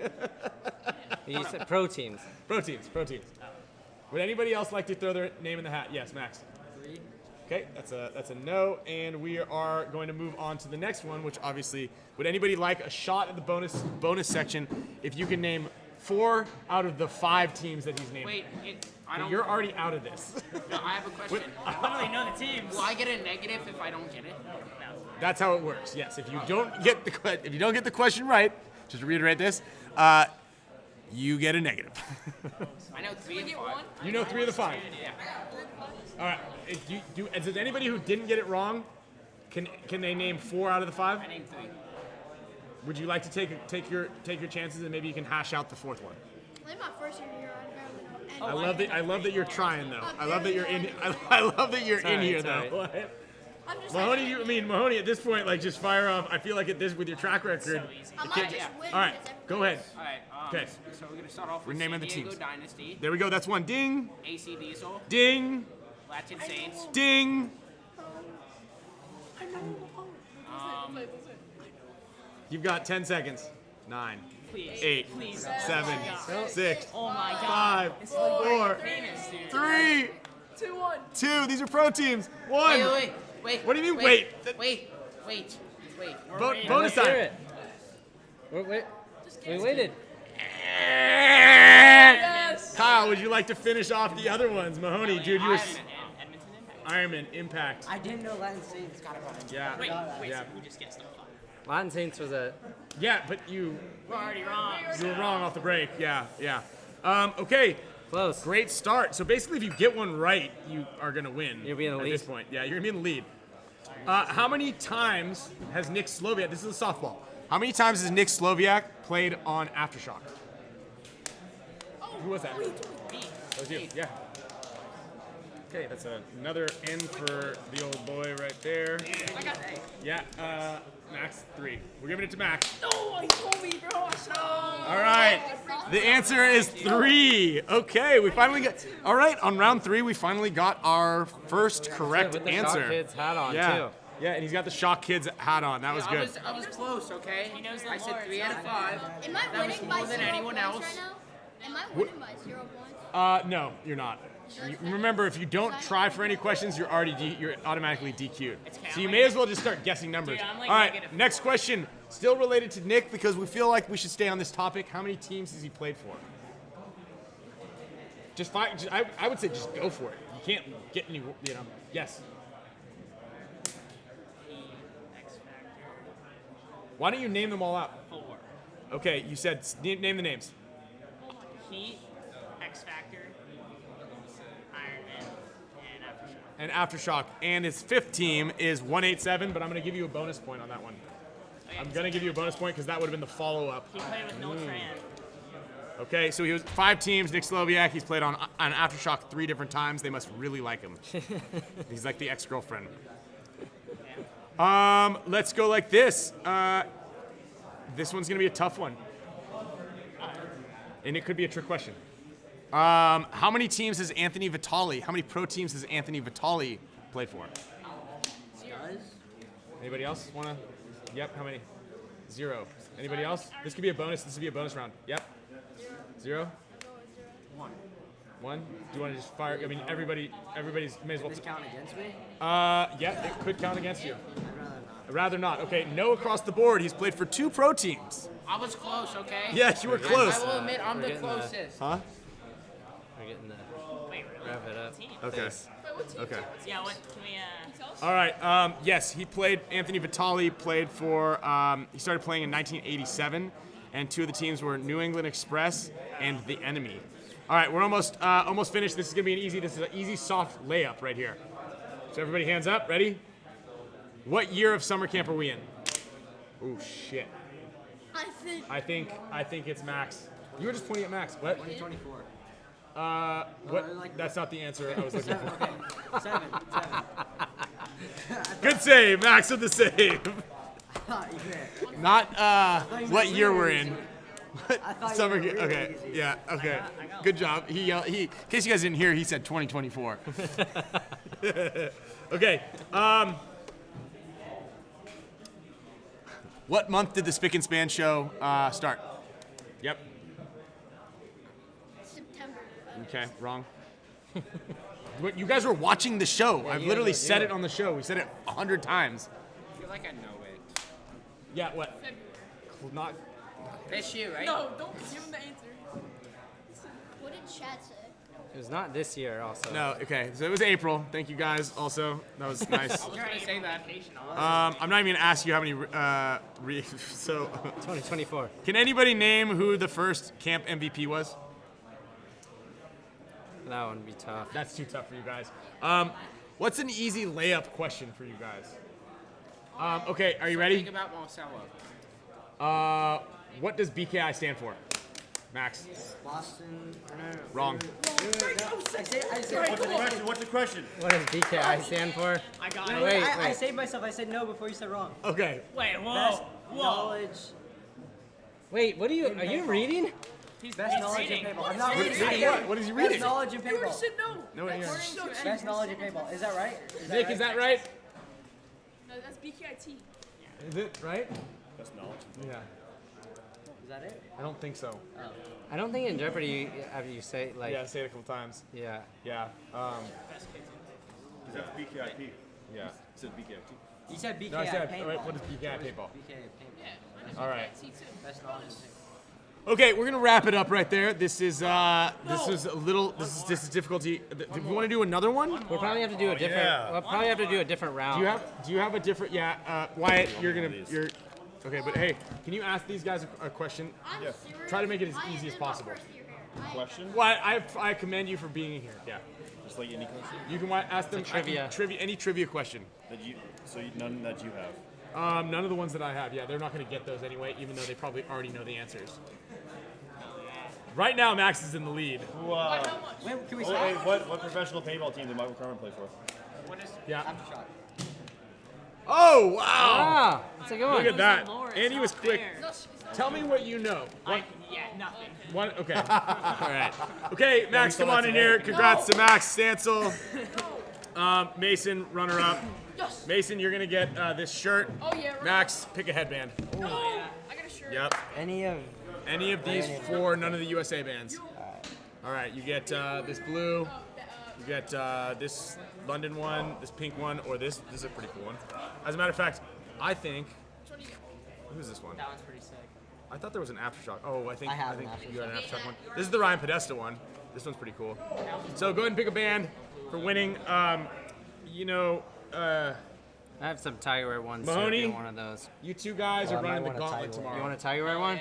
You said pro teams. Pro teams. Would anybody else like to throw their name in the hat? Yes, Max. 3. Okay, that's a no, and we are going to move on to the next one, which obviously, would anybody like a shot at the bonus section if you can name 4 out of the 5 teams that he's named? Wait, I don't. You're already out of this. No, I have a question. I literally know the teams. Will I get a negative if I don't get it? No. That's how it works. Yes, if you don't get the question right, just to reiterate this, you get a negative. I know 3 of 5. You know 3 of the 5. Yeah. All right. Does anybody who didn't get it wrong, can they name 4 out of the 5? I named 3. Would you like to take your chances and maybe you can hash out the 4th one? Like my first year here, I love that you're trying though. I love that you're in. I love that you're in here though. Mahoney, at this point, like, just fire off. I feel like at this, with your track record. All right, go ahead. All right. Okay. So we're gonna start off We're with naming San the Diego teams. Dynasty. There we go. That's one. Ding. AC Diesel. Ding. Latin Saints. Ding. You've got 10 seconds. 9, Please. 8, Please. 7, 6, Oh my God. 5, 4, 3, 2, 1. 2. These are pro teams. 1. Wait. What do you mean, Wait. Bonus time. Hear it. Wait. We waited. Yes. Kyle, would you like to finish off the other ones? Mahoney, dude, you were. Ironman, Impact. I didn't know Latin Saints got about it. Yeah. Wait. Yeah. We just get stuff up. Latin Saints was a. Yeah, but you We're already wrong. were wrong off the break. Yeah. Okay. Close. Great start. So basically, if you get one right, you are going to win. You'll be in the at lead. this point. Yeah, you're going to be in the lead. How many times has Nick Slowiak, this is a softball, how many times has Nick Slowiak played on Aftershock? Who was that? That was you. Yeah. Okay, that's another N for the old boy right there. I got A. Yeah, Max 3. We're giving it to Max. No, he told me, bro. All right. The answer is 3. Okay, we finally got. All right, on round 3, we finally got our first correct with the answer. Shock Kids hat on, yeah. too. Yeah, and he's got the Shock Kids hat on. That was good. I was close, okay? He knows the I said lore, 3 it's out of not 5. Am I That was winning more by than 0 anyone points else. right now? Am I winning by 0 points? No, you're not. Remember, if you don't try for any questions, you're automatically DQ'd. So you may as well just start guessing numbers. Dude, I'm like All right, negative. next question. Still related to Nick because we feel like we should stay on this topic. How many teams has he played for? Just five. I would say just go for it. You can't get any. Yes. Why don't you name them all out? 4. Okay, you said name the names. Heat, X Factor, Iron Man, and Aftershock. And Aftershock. And his 5th team is 187, but I'm going to give you a bonus point on that one. I'm going to give you a bonus point because that would have been the follow-up. He played with no Tran. Okay, so he was 5 teams. Nick Slowiak, he's played on Aftershock 3 different times. They must really like him. He's like the ex-girlfriend. Let's go like this. This one's going to be a tough one. And it could be a trick question. How many teams has Anthony Vitale, how many pro teams has Anthony Vitale played for? Anybody else want to? Yep, how many? 0. Anybody else? This could be a bonus. This would be a bonus round. Yep. 0? 1? Do you want to just fire? I mean, everybody's may as well. Does this count against me? Yeah, it could count against you. I'd rather not. Okay, no across the board. He's played for 2 pro teams. I was close, okay? Yeah, you were close. I will admit, I'm the closest. Huh? We're getting the. Wait, really? Wrap it up. Okay. Okay. Yeah, what can we, All right. Yes, he played. Anthony Vitale played for. He started playing in 1987, and 2 of the teams were New England Express and the Enemy. All right, we're almost finished. This is gonna be an easy. This is an easy, soft layup right here. So everybody, hands up. Ready? What year of summer camp are we in? Oh shit. I think it's Max. You were just pointing at Max. What? 2024. What? That's not the answer I was looking for. Seven. Good save, Max with the save. Not what year we're in. Summer. Okay. Yeah. Okay. Good job. He in case you guys didn't hear, he said 2024. Okay. What month did the Spick and Span show start? Yep. September. Okay. Wrong. You guys were watching the show. I've literally said it on the show. We said it 100 times. I feel like I know it. Yeah. What? February. Not. This year, right? No, don't give him the answer. What did Chad say? It was not this year, also. No, okay. So it was April. Thank you guys also. That was nice. I was trying to say that. I'm not even gonna ask you how many. So 2024. Can anybody name who the first camp MVP was? That one would be tough. That's too tough for you guys. What's an easy layup question for you guys? Okay, are you ready? Think about Marcelo. What does BKI stand for? Max. Boston. Wrong. What's the question? What does BKI stand for? I got it. Wait. I saved myself. I said no before you said wrong. Okay. Wait, Best knowledge. Wait, are you reading? Best knowledge in paintball. I'm not reading. What is he reading? Best knowledge in You already paintball. said no. No, yeah. Best knowledge in paintball. Is that right? Nick, is that right? No, that's BKIT. Is it right? That's knowledge. Yeah. Is that it? I don't think so. I don't think in Jeopardy after you say like. Yeah, say it a couple times. Yeah. Yeah. Is that BKIP? Yeah. It said BKIP. You said BKI No, I said, paintball. wait, what is BKI paintball? BKI paintball. Yeah. All right. Best knowledge in paintball. Okay, we're gonna wrap it up right there. This is a little. This is difficulty. Do we want to do another one? We'll probably have to do a different. yeah. We'll probably have to do a different round. Do you have a different? Yeah, Wyatt, you're. Okay, but hey, can you ask these guys a question? I'm serious. Try to make it as I easy as am my possible. first year here. Question? Well, I commend you for being here. Yeah. Just like any question You can ask them trivia. Any trivia question. that you. So none that you have. None of the ones that I have. Yeah, they're not going to get those anyway, even though they probably already know the answers. Right now, Max is in the lead. Wow. Wait, can we Wait, what professional paintball team did Michael Carmen play for? Yeah. Aftershock. Oh wow! Ah, that's a good one. Look at that. And he was quick. No, she's not. Tell me what you know. Yeah, nothing. One. Okay. All right. Okay, Max, still come on have in to here. vote. Congrats to Max Stancil. Mason, runner-up. Yes. Mason, you're gonna get this shirt. Oh yeah. Right. Max, pick a headband. No. I got a shirt. Yep. Any of These four, none of the USA bands. All right, you get this blue, you get this London one, this pink one, or this. This is a pretty cool one. As a matter of fact, I think. Who's this one? That one's pretty sick. I thought there was an aftershock. Oh, I think an you had an aftershock one. This is the Ryan Podesta one. This one's pretty cool. So go ahead and pick a band for winning. I have some Tigerware ones. Mahoney, So if you want one of those. You two guys are I might running the want a gauntlet Tigerware. tomorrow. You want a Tigerware one?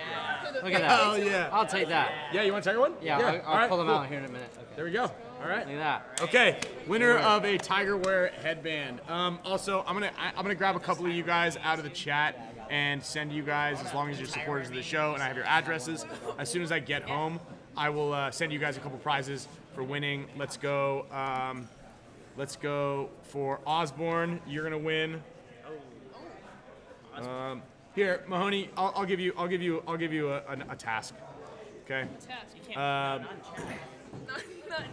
Look at that. Hell yeah. I'll take that. Yeah, you want a Tiger one? Yeah, All I'll right, pull them cool. out here in a minute. Okay. There we go. All right. Look at that. Okay, winner of a Tigerware headband. Also, I'm gonna grab a couple of you guys out of the chat and send you guys, as long as you're supporters of the show and I have your addresses. As soon as I get home, I will send you guys a couple prizes for winning. Let's go. Let's go for Osborne. You're gonna win. Here, Mahoney. I'll give you a task. Okay. Task. You can't. Not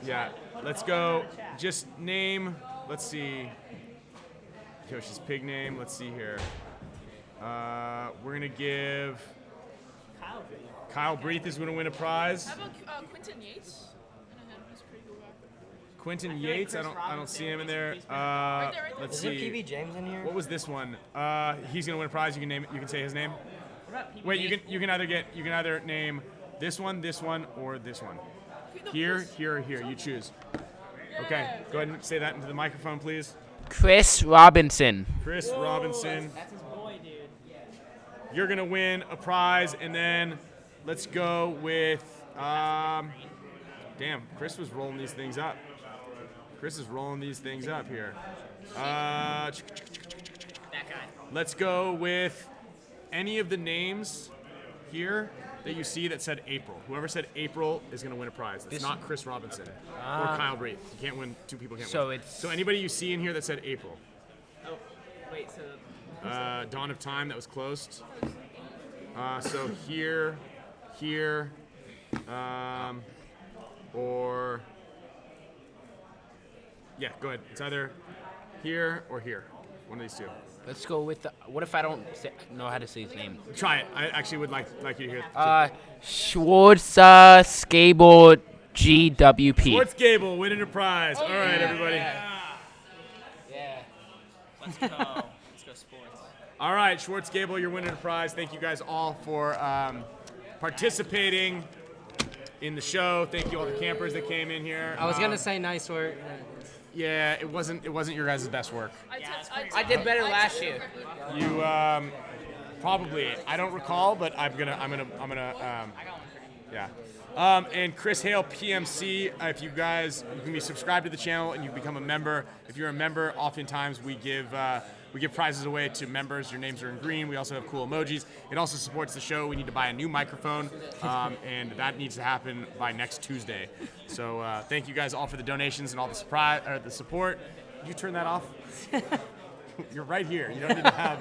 Yeah. Let's go. Just name. Let's see. Coach's pig name. Let's see here. We're gonna give. Kyle Breath is gonna win a prize. How about Quentin Yates? He's a pretty cool guy. Quentin Yates. I don't see him in there. Right there. Let's Is see. there PB James in here? What was this one? He's gonna win a prize. You can name it. You can say his name. Wait, you can either name this one, or this one. Here, here, or here. You choose. Okay. Go ahead and say that into the microphone, please. Chris Robinson. Chris Robinson. That's his boy, dude. You're gonna win a prize, and then let's go with. Damn, Chris was rolling these things up. Chris is rolling these things up here. That guy. Let's go with any of the names here that you see that said April. Whoever said April is going to win a prize. It's not Chris Robinson or Kyle Breathe. You can't win. 2 people can't win. So anybody you see in here that said April. Oh, wait. So. Dawn of Time, that was closed. So here, or yeah, go ahead. It's either here or here. One of these two. Let's go with what if I don't know how to say his name? Try it. I actually would like you to hear it. SPORTZ Skateboard GWP. SPORTZ Gable winning a prize. All right, everybody. Yeah. Let's go. Let's go sports. All right, SPORTZ Gable, you're winning a prize. Thank you guys all for participating in the show. Thank you all the campers that came in here. I was gonna say nice work. Yeah, it wasn't your guys' best work. I did better last year. You probably, I don't recall, but I'm gonna yeah. And Chris Hale, PMC. If you guys, you can be subscribed to the channel and you become a member. If you're a member, oftentimes we give prizes away to members. Your names are in green. We also have cool emojis. It also supports the show. We need to buy a new microphone, and that needs to happen by next Tuesday. So thank you guys all for the donations and all the support. Did you turn that off? You're right here. You don't need to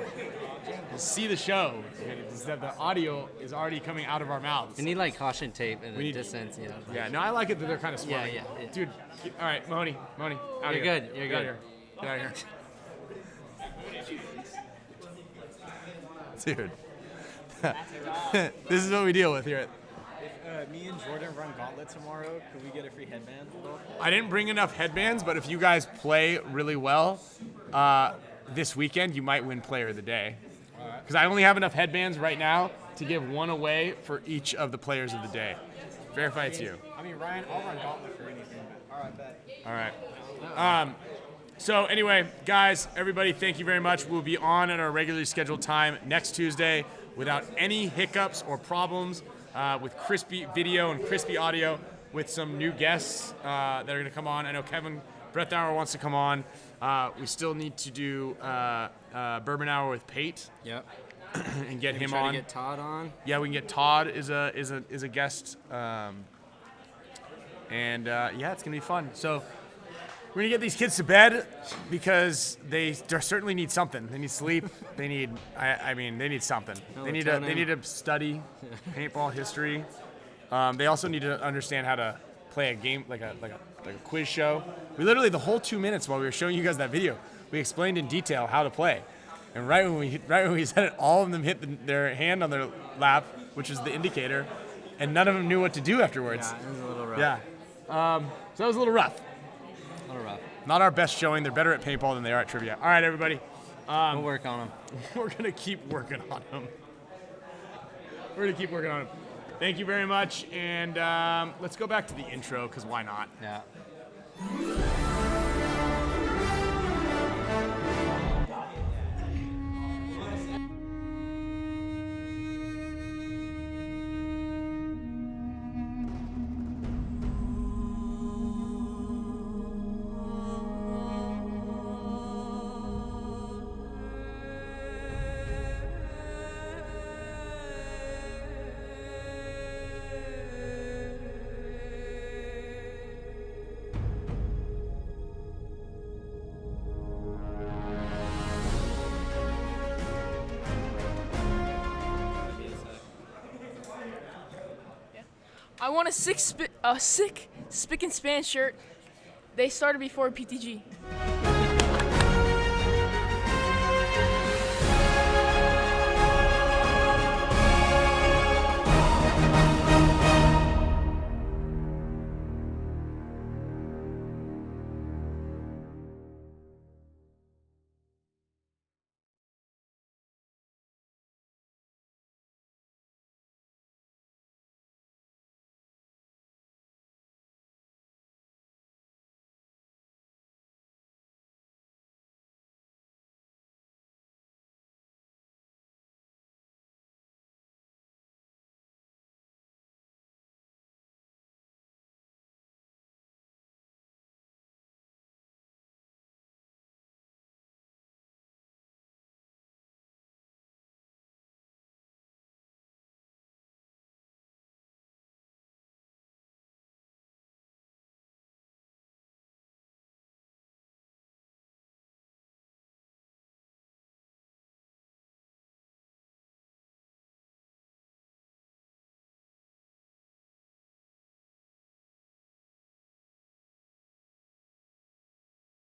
see the show. The audio is already coming out of our mouths. We need like caution tape and a distance. You know, like. Yeah, no, I like it that they're kind of smart. Yeah. Dude, all right, Mahoney, out You're here. good. You're Get out good. of here. Get out of here. Dude. This is what we deal with here. If me and Jordan run Gauntlet tomorrow, could we get a free headband? I didn't bring enough headbands, but if you guys play really well this weekend, you might win Player of the Day. Because I only have enough headbands right now to give one away for each of the Players of the Day. Verify it's you. I mean, Ryan, I'll run Gauntlet for anything. All right, bet. All right. So anyway, guys, everybody, thank you very much. We'll be on at our regularly scheduled time next Tuesday without any hiccups or problems, with crispy video and crispy audio, with some new guests that are going to come on. I know Kevin Brethauer wants to come on. We still need to do Bourbon Hour with Pate. Yep. And get him try on. To get Todd on. Yeah, we can get Todd is a guest. Yeah, it's gonna be fun. So we're gonna get these kids to bed because they certainly need something. They need sleep. They need they need something. They need to study paintball history. They also need to understand how to play a game like a quiz show. We literally the whole 2 minutes while we were showing you guys that video, we explained in detail how to play. And right when we said it, all of them hit their hand on their lap, which is the indicator, and none of them knew what to do afterwards. Yeah, it was a little rough. Yeah. So that was a little rough. A little rough. Not our best showing. They're better at paintball than they are at trivia. All right, everybody. We'll work on them. We're going to keep working on them. Thank you very much. And let's go back to the intro, because why not? Yeah. I want a sick Spick and Span shirt. They started before PTG.